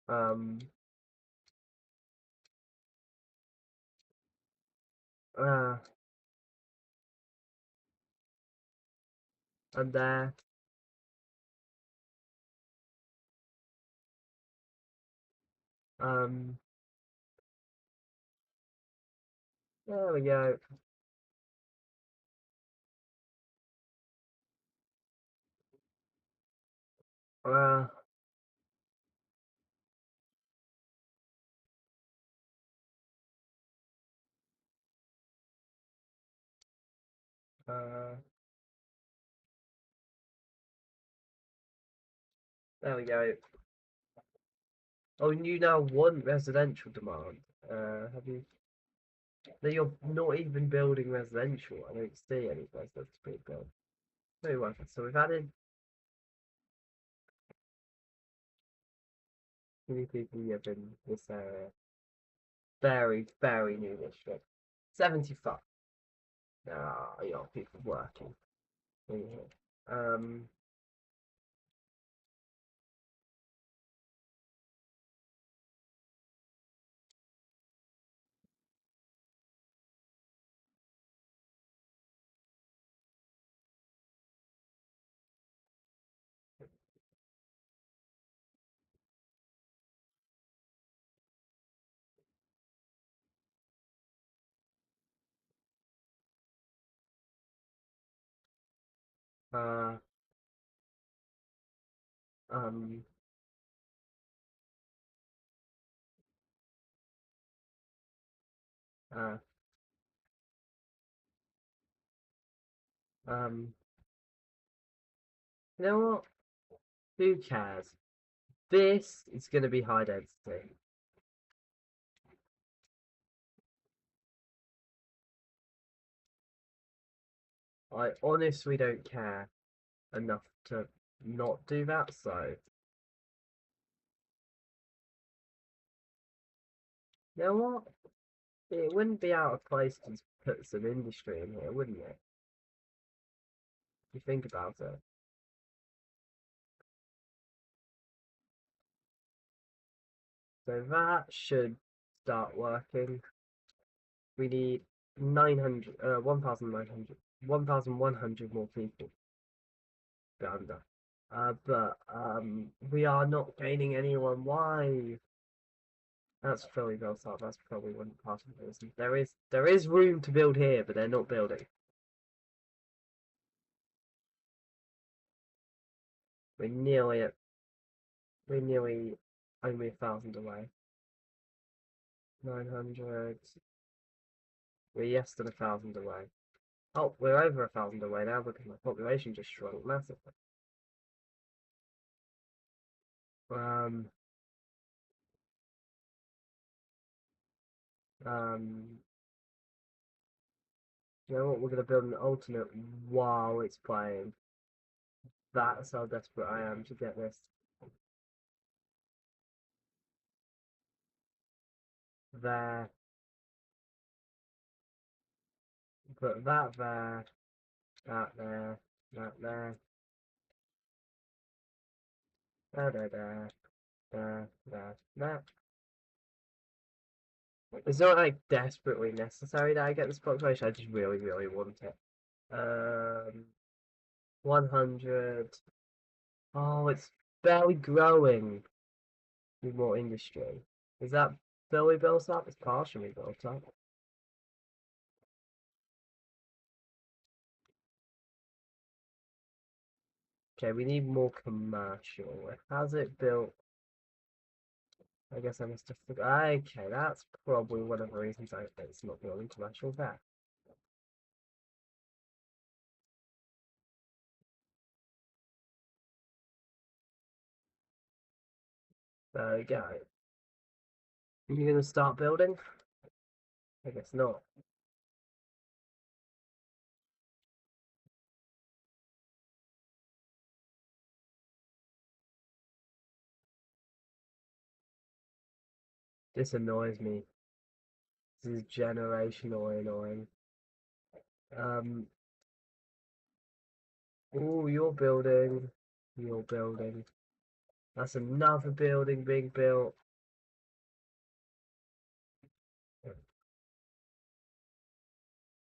Um, uh, and there. Um, there we go. Uh, uh, there we go. Oh, and you now want residential demand. Have you? No, you're not even building residential. I don't see any place that's being built. Very well. So we've added many people live in this area. Very, very new district. 75. People working in here. Uh, um, uh, um, you know what? Who cares? This is going to be high density. I honestly don't care enough to not do that, so you know what? It wouldn't be out of place to put some industry in here, wouldn't it? If you think about it. So that should start working. We need 900, 1,900, 1,100 more people to go under. But we are not gaining anyone. Why? That's fully built up. That's probably one part of the reason. There is room to build here, but they're not building. We're nearly at we're nearly only 1,000 away. 900. We're less than 1,000 away. Oh, we're over 1,000 away now because my population just shrunk massively. Um, um, you know what? We're gonna build an alternate while it's playing. That's how desperate I am to get this there. Put that there, that there, that there, there, there, there, there, there, there. It's not like desperately necessary that I get this population. I just really, really want it. 100. Oh, it's barely growing with more industry. Is that fully built up? It's partially built up. Okay, we need more commercial. Has it built? I guess I must have forgot. Okay, that's probably one of the reasons it's not building commercial there. There we go. Are you gonna start building? I guess not. This annoys me. This is generationally annoying. Um, oh, you're building. You're building. That's another building being built.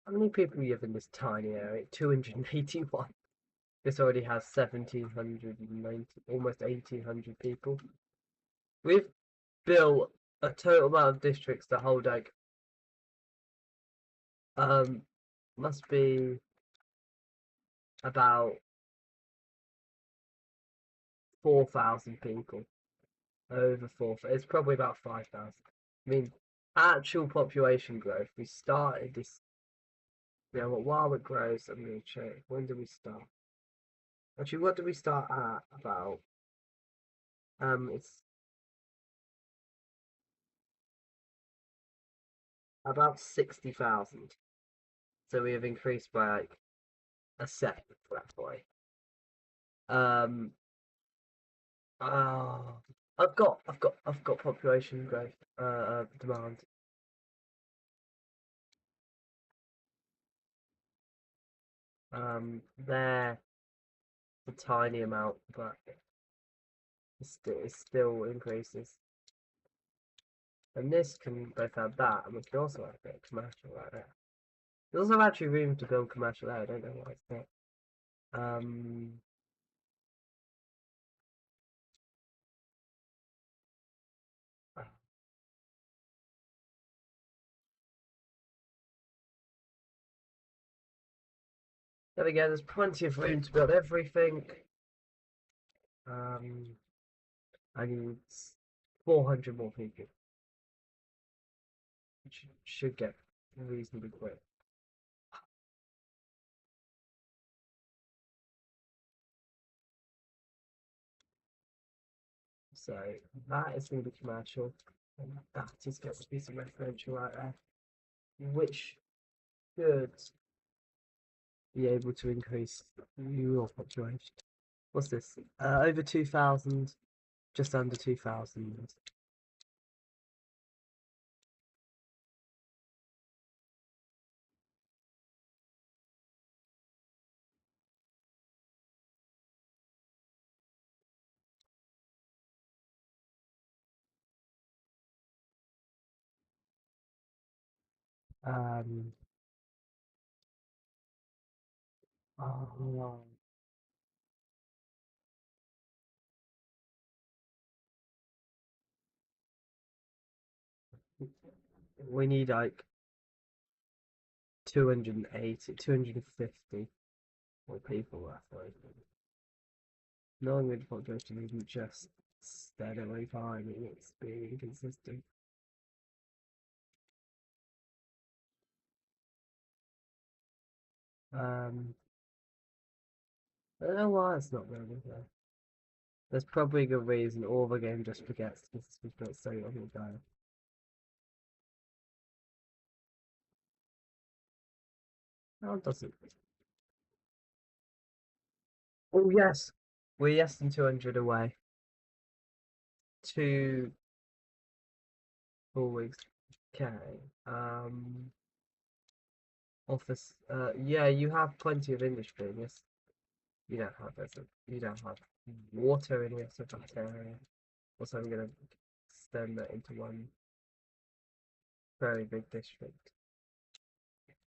How many people live in this tiny area? 281. This already has 1,790, almost 1,800 people. We've built a total amount of districts that hold like um must be about 4,000 people. Over 4,000. It's probably about 5,000. I mean, actual population growth. We started this. You know, while it grows, I'm going to check. When did we start? Actually, what did we start at? It's about 60,000. So we have increased by like a second for that boy. Um, oh, I've got population growth, demand. There a tiny amount, but it still increases. And this can both have that, and we can also have a bit of commercial right there. There's also actually room to build commercial there. I don't know why it's not. Um, Then again, there's plenty of room to build everything. Um, I need 400 more people. Which should get reasonably quick. So that is going to be commercial. And that is going to be some residential right there. Which should be able to increase your population. What's this? Over 2,000, just under 2,000. Um, oh, we need like 280, 250 more people roughly. Knowing the population isn't just steadily climbing, it's being consistent. I don't know why it's not really there. There's probably a good reason, or the game just forgets because it's built so long ago. No, it doesn't. Oh yes, we're less than 200 away. 2 4 weeks. Okay. Office. Yeah, you have plenty of industry. Yes, you don't have this. You don't have water in this that area. Also, I'm gonna extend that into one very big district.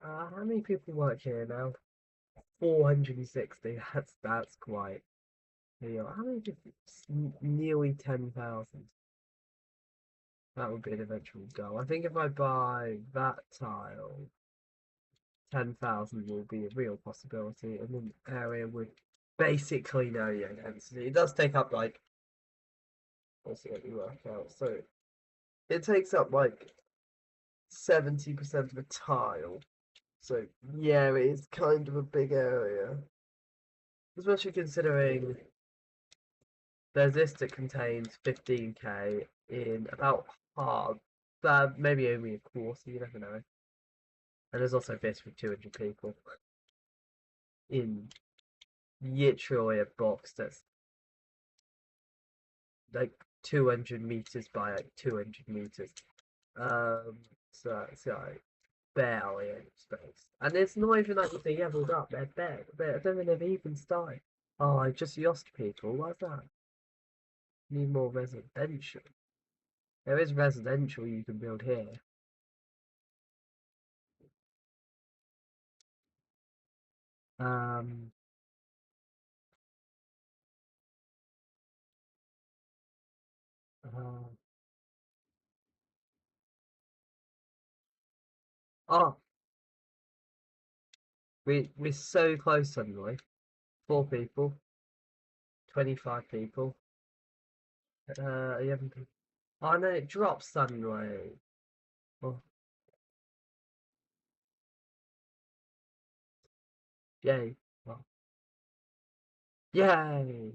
How many people work here now? 460. That's quite. How many people? Nearly 10,000. That would be an eventual goal. I think if I buy that tile, 10,000 will be a real possibility in an area with basically no young density. It does take up like, let's see, let me work out. So it takes up like 70% of the tile. So yeah, it is kind of a big area, especially considering there's this that contains 15k in about half, maybe only a quarter. You never know. And there's also this with 200 people in literally a box that's like 200 meters by like 200 meters. So it's like barely any space. And it's not even like they leveled up, they're bare. I don't think they've even started. Oh, I just lost people. What's that? Need more residential. There is residential you can build here. Um, uh, oh, we're so close suddenly. 4 people, 25 people, 11 people. Oh no, it drops suddenly. Oh, yay. Oh, yay!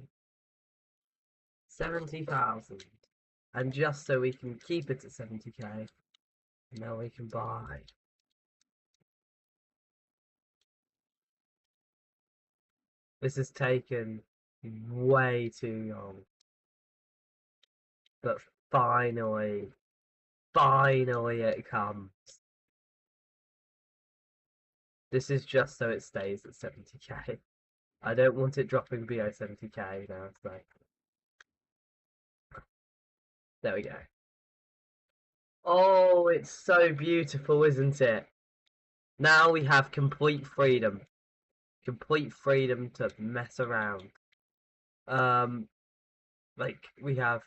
70,000. And just so we can keep it at 70k, now we can buy. This has taken way too long. But finally it comes. This is just so it stays at 70k. I don't want it dropping below 70k now, so there we go. Oh, it's so beautiful, isn't it? Now we have complete freedom. Complete freedom to mess around. Um, like we have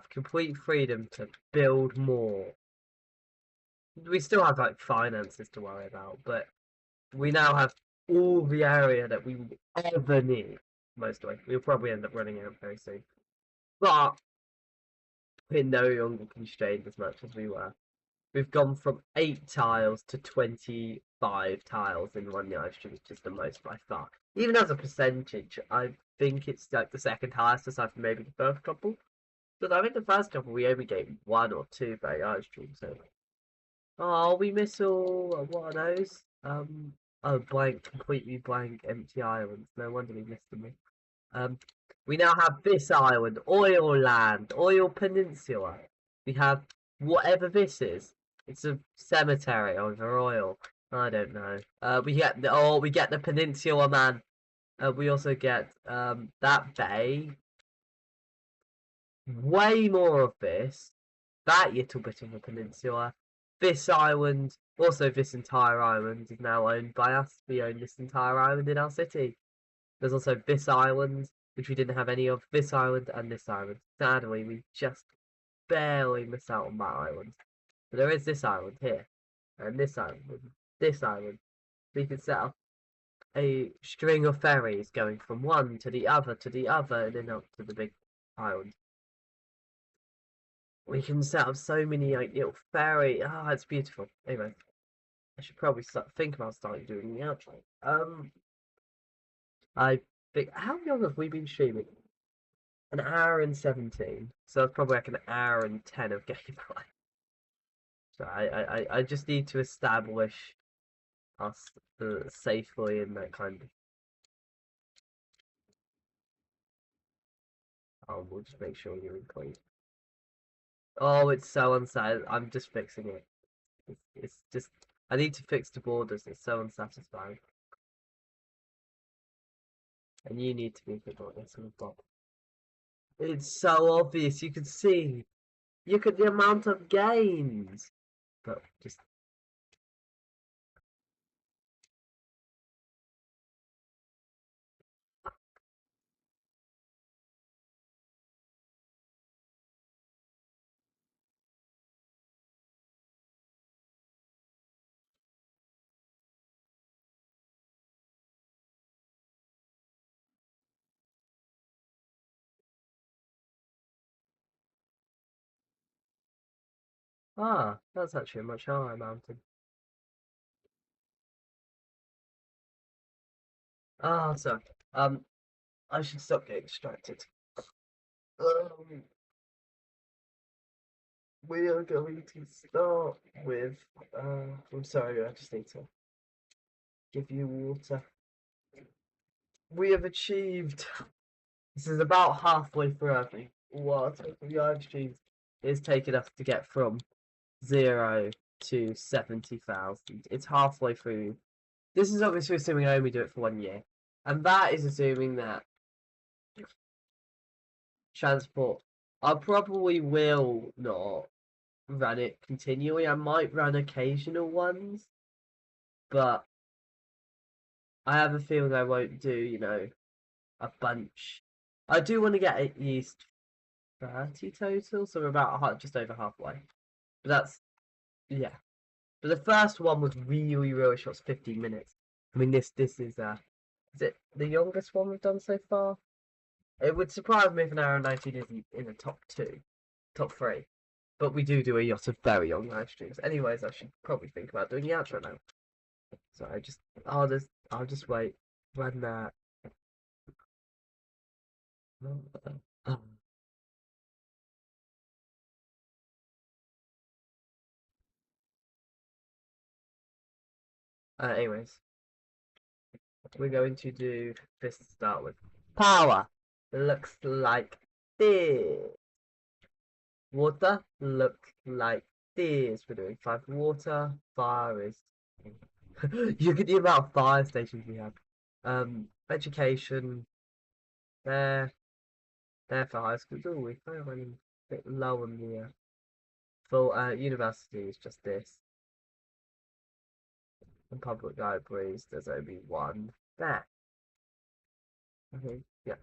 complete freedom to build more. We still have like finances to worry about, but we now have all the area that we will ever need. Mostly, we'll probably end up running out very soon, but we're no longer constrained as much as we were. We've gone from 8 tiles to 25 tiles in one live stream, which is the most by far. Even as a percentage, I think it's like the second highest, aside from maybe the first couple. But I think the first couple we only get one or two very live streams. So, oh, we miss all. What are those? Oh, blank, completely blank, empty islands. No wonder we missed them. Um, we now have this island, Oil Land, Oil Peninsula. We have whatever this is. It's a cemetery over oil. I don't know. We get the peninsula, man. We also get that bay. Way more of this. That little bit of a peninsula. This island, also this entire island, is now owned by us. We own this entire island in our city. There's also this island, which we didn't have any of. This island and this island. Sadly, we just barely miss out on that island. But there is this island here, and this island, and this island. We can set up a string of ferries going from one to the other and then up to the big island. We can set up so many like little ferry. Ah, it's beautiful. Anyway, I should probably think about starting doing the outro. I think how long have we been streaming? An hour and 17. So that's probably like an hour and 10 of gameplay. So I just need to establish us safely in that kind of. Oh, we'll just make sure you're included. Oh, it's so unsatisfying. I'm just fixing it. It's just. I need to fix the borders. It's so unsatisfying. And you need to be the borders on the top. It's so obvious. You can see. Look at the amount of gains. But just. Ah, that's actually a much higher mountain. Ah, sorry. I should stop getting distracted. Um, we are going to start with. I'm sorry, I just need to give you water. We have achieved. This is about halfway through, I think. What the live streams is taking us to get from 0 to 70,000. It's halfway through. This is obviously assuming I only do it for 1 year. And that is assuming that transport. I probably will not run it continually. I might run occasional ones, but I have a feeling I won't do, a bunch. I do want to get at least 30 total, so we're about just over halfway. But yeah. But the first one was really short, 15 minutes. I mean, this is it the youngest one we've done so far? It would surprise me if an hour and 19 isn't in the top top three. But we do a lot of very young live streams. Anyways, I should probably think about doing the outro now. So I'll just wait when anyways, we're going to do this to start with. Power looks like this. Water looks like this. We're doing 5 water. Fire is. You can the amount of fire stations we have. Education. There. There for high schools. Oh, we kind of running a bit low on the full university is just this. And public libraries, there's only one there. Okay, yeah.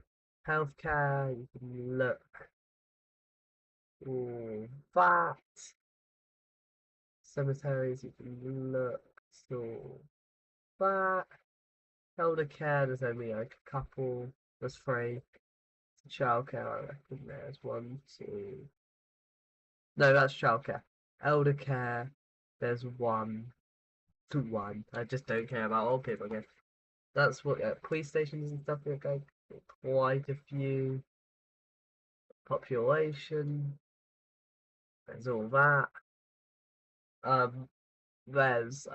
Healthcare, you can look all that. cemeteries, you can look. So that elder care, there's only like a couple. There's three. Childcare, I reckon there's one, two. No, that's childcare. Elder care, there's one. One. I just don't care about old people again. That's what police stations and stuff. We've got quite a few. Population. There's all that. Um, there's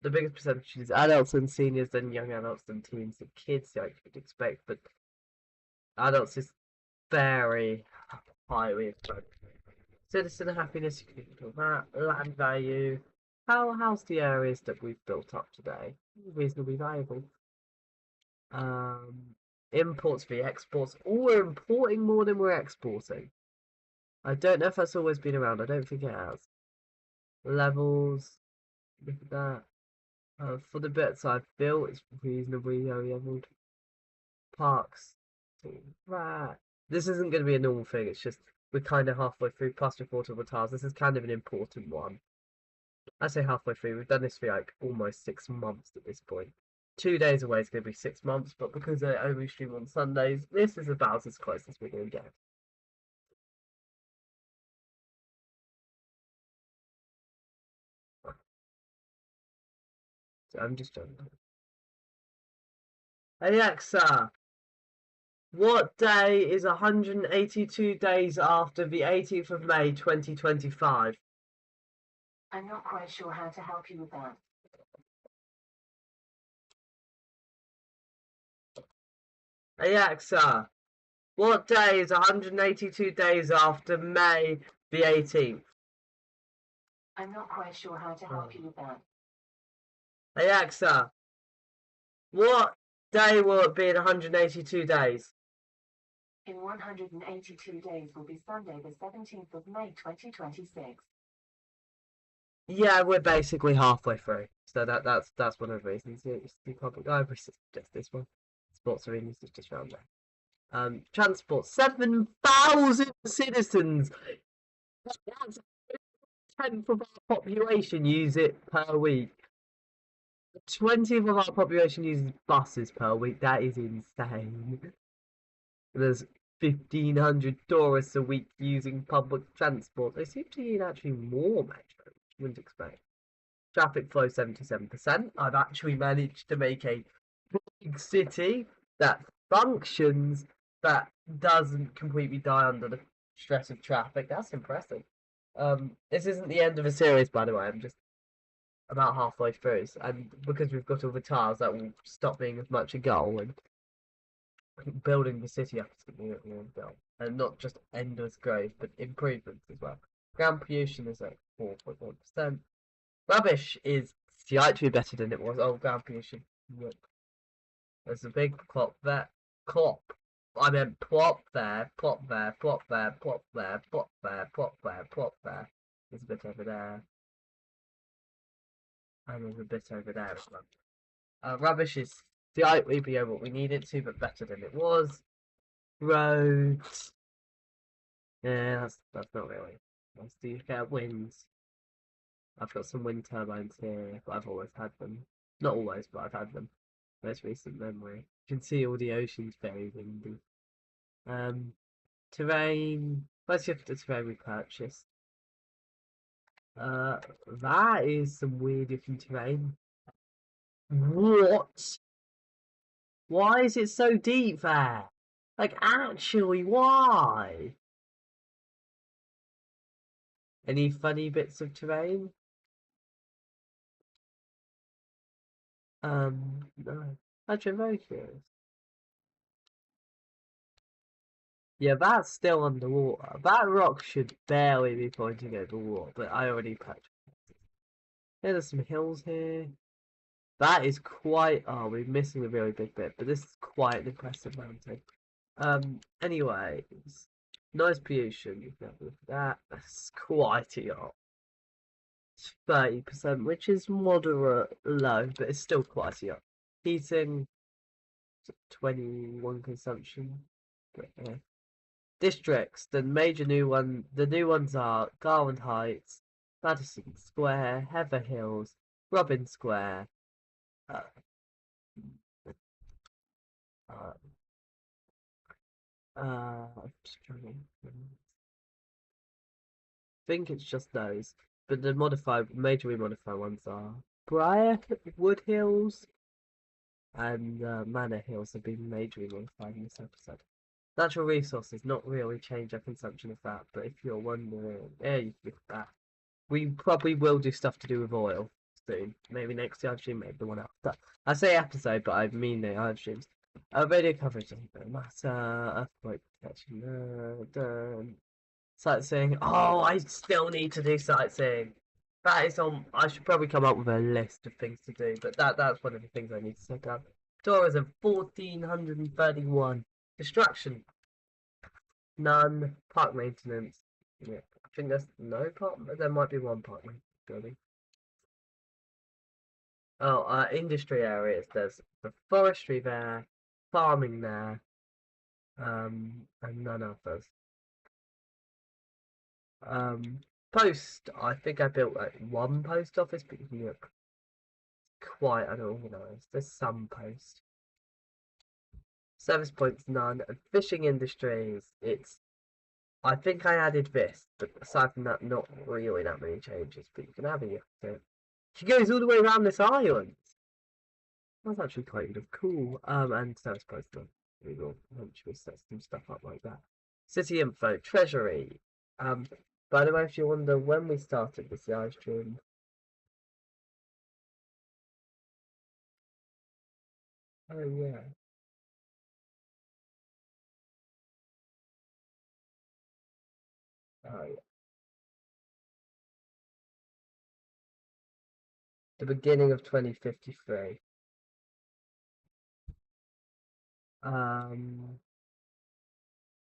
the biggest percentage is adults and seniors, then young adults and teens and kids, like you'd expect, but adults is very high with citizen happiness. You can talk about that. Land value. How's the areas that we've built up today? Reasonably valuable. Imports v exports. Oh, we're importing more than we're exporting. I don't know if that's always been around. I don't think it has. Levels. Look at that. For the bits I've built, it's reasonably leveled. Parks. Right. This isn't going to be a normal thing. It's just we're kind of halfway through. Plus, we've bought all the tiles. This is kind of an important one. I say halfway through. We've done this for like almost 6 months at this point. 2 days away is going to be 6 months, but because I only stream on Sundays, this is about as close as we're going to get. So I'm just joking. Alexa, what day is 182 days after the 18th of May 2025? I'm not quite sure how to help you with that. Alexa, what day is 182 days after May the 18th? I'm not quite sure how to help you with that. Alexa, what day will it be in 182 days? In 182 days will be Sunday the 17th of May 2026. Yeah, we're basically halfway through. So that's one of the reasons. It's the public library system, just this one. Sports arenas is just around there. Transport, 7,000 citizens. That's a tenth of our population use it per week. 20th of our population uses buses per week. That is insane. There's 1,500 tourists a week using public transport. They seem to use actually more metro, which you wouldn't expect. Traffic flow 77%. I've actually managed to make a big city that functions that doesn't completely die under the stress of traffic. That's impressive. This isn't the end of the series, by the way. I'm just about halfway through, and because we've got all the tiles, that will stop being as much a goal, and building the city up is something that we want to build, and not just endless growth, but improvements as well. Ground pollution is at 4.1%. Rubbish is slightly better than it was. Oh, ground pollution. Look, there's a big plop there. Plop. I meant plop there, plop there, plop there, plop there, plop there, plop there, plop there. There's a bit over there. And there's a bit over there as well. Rubbish is slightly below what we need it to, but better than it was. Roads. Yeah, that's not really. Let's do winds. I've got some wind turbines here, but I've always had them. Not always, but I've had them. Most recent memory. You can see all the oceans very windy. Terrain. Let's look at the terrain we purchased. That is some weird looking terrain. What? Why is it so deep there? Like, actually, why? Any funny bits of terrain? No. Actually, I'm very curious. Yeah, that's still underwater. That rock should barely be pointing over water, but I already patched. Yeah, there's some hills here. That is quite. Oh, we're missing a really big bit, but this is quite an impressive mountain. Anyways, noise pollution. You can have a look at that. That's quite a lot. It's 30%, which is moderate low, but it's still quite a lot. Heating, 21 consumption. But, districts, the major new one, the new ones are Garland Heights, Madison Square, Heather Hills, Robin Square, uh, uh, I'm just trying to think it's just those. But the majorly modified ones are Briar, Wood Hills, and Manor Hills have been majorly modified in this episode. Natural resources not really change our consumption of that, but if you're wondering, yeah, you can look at that. We probably will do stuff to do with oil soon. Maybe next live stream, maybe the one after. I say episode, but I mean the live streams. Radio coverage doesn't really matter. Earthquake protection, done. Sightseeing. Oh, I still need to do sightseeing. That is on. I should probably come up with a list of things to do, but that's one of the things I need to set down. Tourism 1431. Distraction none. Park maintenance. Yeah, I think there's no park. There might be one park maintenance building. Oh, industry areas. There's the forestry there, farming there, and none others. Post. I think I built like one post office, but you can look quite unorganized. There's some post. Service points none. And fishing industries. It's. I think I added this, but aside from that, not really that many changes. But you can have it. She goes all the way around this island. That's actually kind of cool. And service points none. We will eventually set some stuff up like that. City info, treasury. By the way, if you wonder when we started this live stream, oh yeah, oh yeah, the beginning of 2053.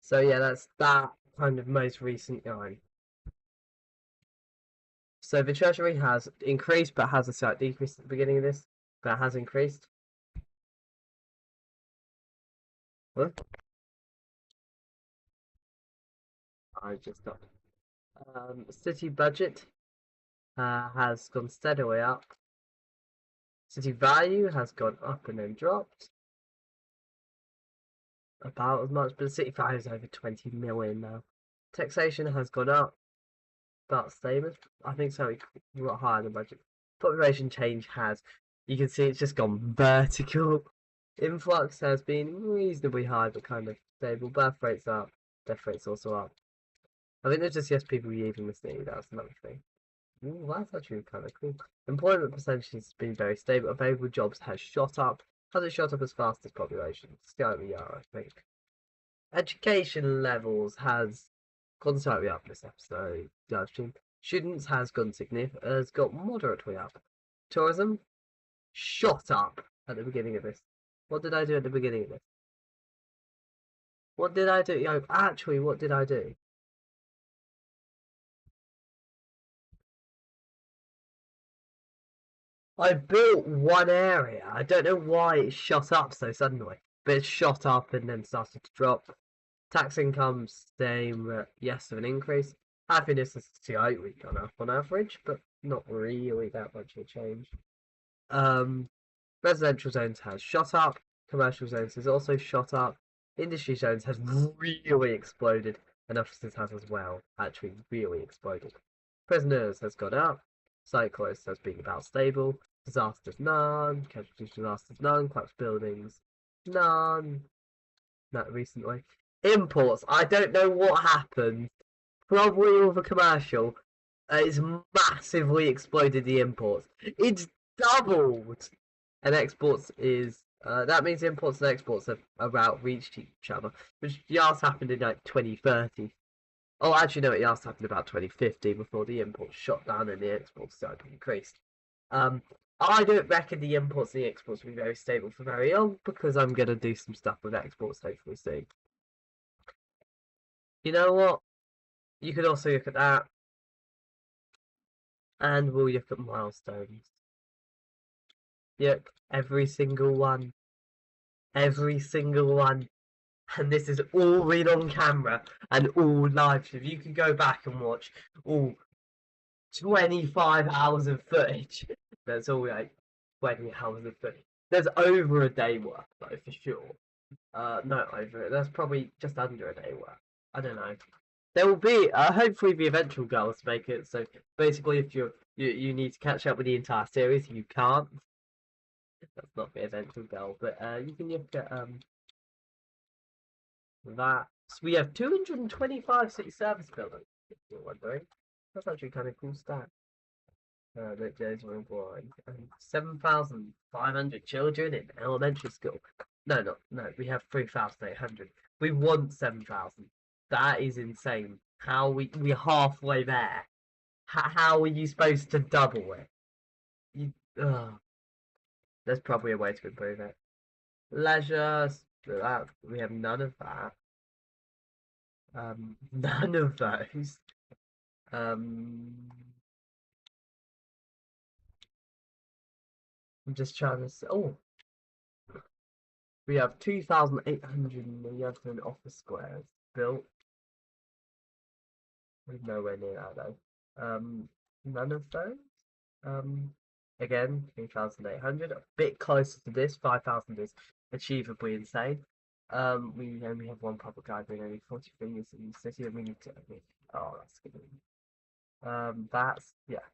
So yeah, that's that kind of most recent time. So the treasury has increased, but has a slight decrease at the beginning of this. But has increased. What? I just got. City budget has gone steadily up. City value has gone up and then dropped about as much, but the city value is over 20 million now. Taxation has gone up, about the same as I think so. We got higher than budget. Population change has, you can see it's just gone vertical. Influx has been reasonably high, but kind of stable. Birth rates up, death rates also up. I think there's just yes people leaving the city. That's another thing. Ooh, that's actually kind of cool. Employment percentage has been very stable. Available jobs has shot up. Has it shot up as fast as population? Slightly, yeah, I think. Education levels has gone slightly up this episode. Live stream. Students has gone has got moderately up. Tourism shot up at the beginning of this. What did I do at the beginning of this? What did I do? Yo, actually, what did I do? I built one area. I don't know why it shot up so suddenly, but it shot up and then started to drop. Tax income same, yes, of an increase. Happiness is slightly gone up on average, but not really that much of a change. Residential zones has shot up. Commercial zones has also shot up. Industry zones has really exploded, and offices have as well. Actually, really exploded. Prisoners has gone up. Cyclists has been about stable. Disasters none. Casualties disasters none. Collapsed buildings none. Not recently. Imports. I don't know what happened. Probably all the commercial. It's massively exploded the imports. It's doubled. And exports is that means imports and exports have about reached each other, which last happened in like 2030. Oh, actually, no, it last happened about 2050 before the imports shot down and the exports started to increase. I don't reckon the imports and the exports will be very stable for very long because I'm gonna do some stuff with exports hopefully soon. You know what? You could also look at that, and we'll look at milestones. Yep, every single one. Every single one. And this is all been on camera and all live. If you can go back and watch all 25 hours of footage. That's all like 20 hours of footage. There's over a day worth though for sure. No, over it. That's probably just under a day worth. I don't know. There will be hopefully the eventual goal to make it so basically if you need to catch up with the entire series, you can't. That's not the eventual goal, but you can look at that. So we have 225 city service buildings. If you're wondering, that's actually kind of cool stat. That goes worldwide. 7,500 children in elementary school. No. We have 3,800. We want 7,000. That is insane. How we're halfway there. How are you supposed to double it? You, there's probably a way to improve it. Leisure. We have none of that. None of those. I'm just trying to. Oh, we have 2,811 office squares built. We're nowhere near that though. None of those. Again, 2,800. A bit closer to this. 5,000 is achievably insane. We only have one public library and only 43 years in the city, and we need to. Oh, that's good. That's yeah.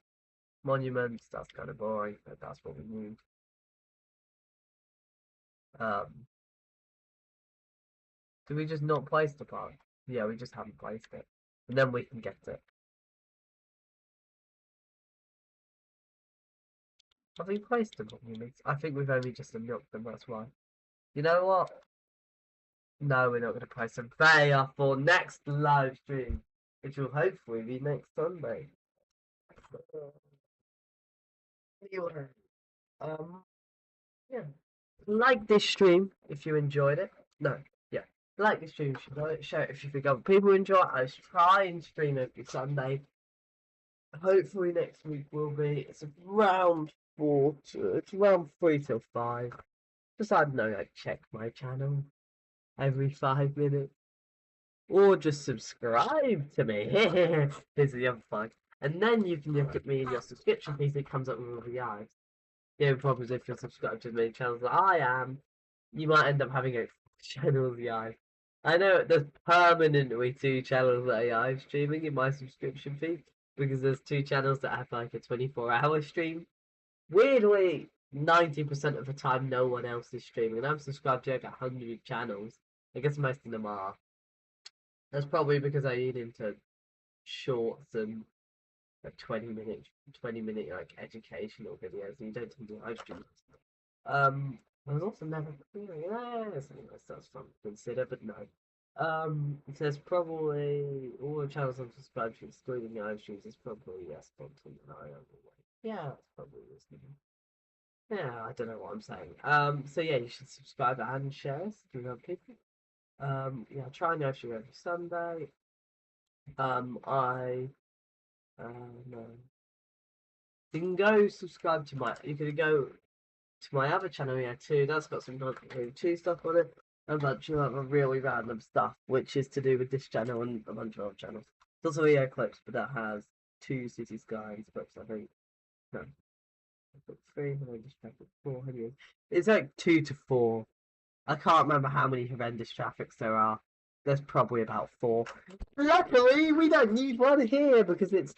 Monuments. That's kind of boring, but that's what we need. Do we just not place the park? Yeah, we just haven't placed it. And then we can get it. Have we placed the monuments? I think we've only just unlocked them, that's why. You know what? No, we're not going to place them. They are for next live stream, which will hopefully be next Sunday. Anyway, yeah. Like this stream if you enjoyed it. No, yeah. Like this stream if you enjoyed it. Share it if you think other people enjoy it. I try and stream every Sunday. Hopefully next week will be. It's around 4 to, it's around 3 till 5. Just I don't know, like check my channel every 5 minutes. Or just subscribe to me. Here's the other thing. And then you can look at me in your subscription feed. It comes up with all the eyes. The only problem is if you're subscribed to as many channels that I am, you might end up having a channel of the eye. I know there's permanently 2 channels that are live streaming in my subscription feed because there's 2 channels that have like a 24-hour stream. Weirdly, 90% of the time, no one else is streaming, and I'm subscribed to like 100 channels. I guess most of them are. That's probably because I lean into shorts and like 20-minute like educational videos, and you don't tend to live stream. There's also never that's something to consider, but no. It says probably all the channels I'm subscribed to, excluding live streams, is probably yes, content that I overweight. Yeah, that's probably reasonable. Yeah, I don't know what I'm saying. So yeah, you should subscribe and share us to other people. Yeah, try and live stream every Sunday. I no. You can go subscribe to my. You can go to my other channel here too. That's got some two stuff on it. A bunch of other really random stuff, which is to do with this channel and a bunch of other channels. It's also video clips, but that has 2 city skylines clips, I think. No. 300, 400. It's like 2 to 4. I can't remember how many horrendous traffics there are. There's probably about 4. Luckily, we don't need one here because it's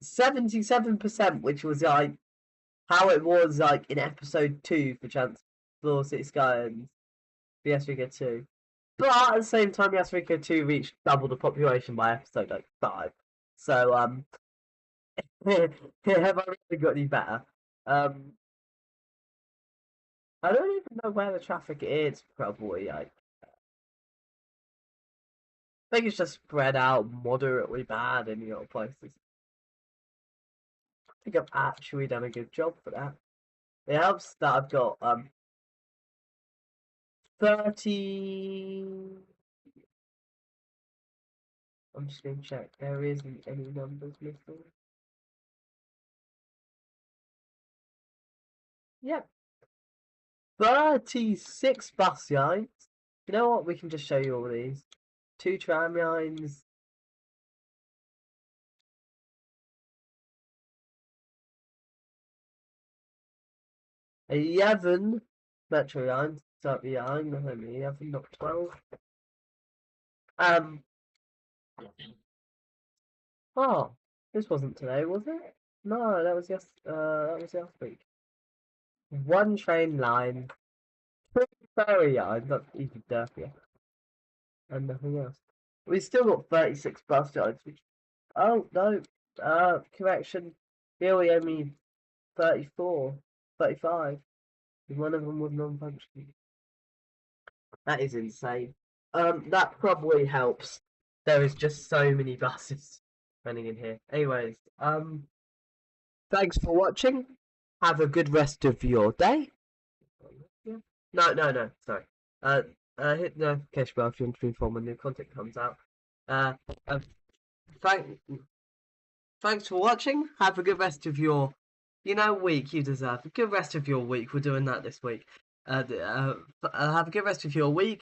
77%, which was like how it was like in episode 2 for Chancellor City Skylines, the Africa 2. But at the same time, the Africa 2 reached double the population by episode like 5. So have I really got any better? I don't even know where the traffic is. Probably like I think it's just spread out moderately bad in the other places. I think I've actually done a good job for that. It helps that I've got 30. I'm just going to check. There isn't any numbers missing. Yep. 36 bus lines. You know what? We can just show you all these. 2 tram lines. 11 metro lines start behind, only 11, not 12. Oh, this wasn't today, was it? No, that was last week. One train line, two ferry lines, that's even dirtier, and nothing else. We've still got 36 bus lines, which, oh, no, correction, here we only 34, 35, and one of them was non-functioning. That is insane. That probably helps. There is just so many buses running in here. Anyways, thanks for watching. Have a good rest of your day. No, sorry. Hit the notification bell if you want to be informed when new content comes out. Uh, uh thanks for watching. Have a good rest of your, week. You deserve a good rest of your week. We're doing that this week. Have a good rest of your week.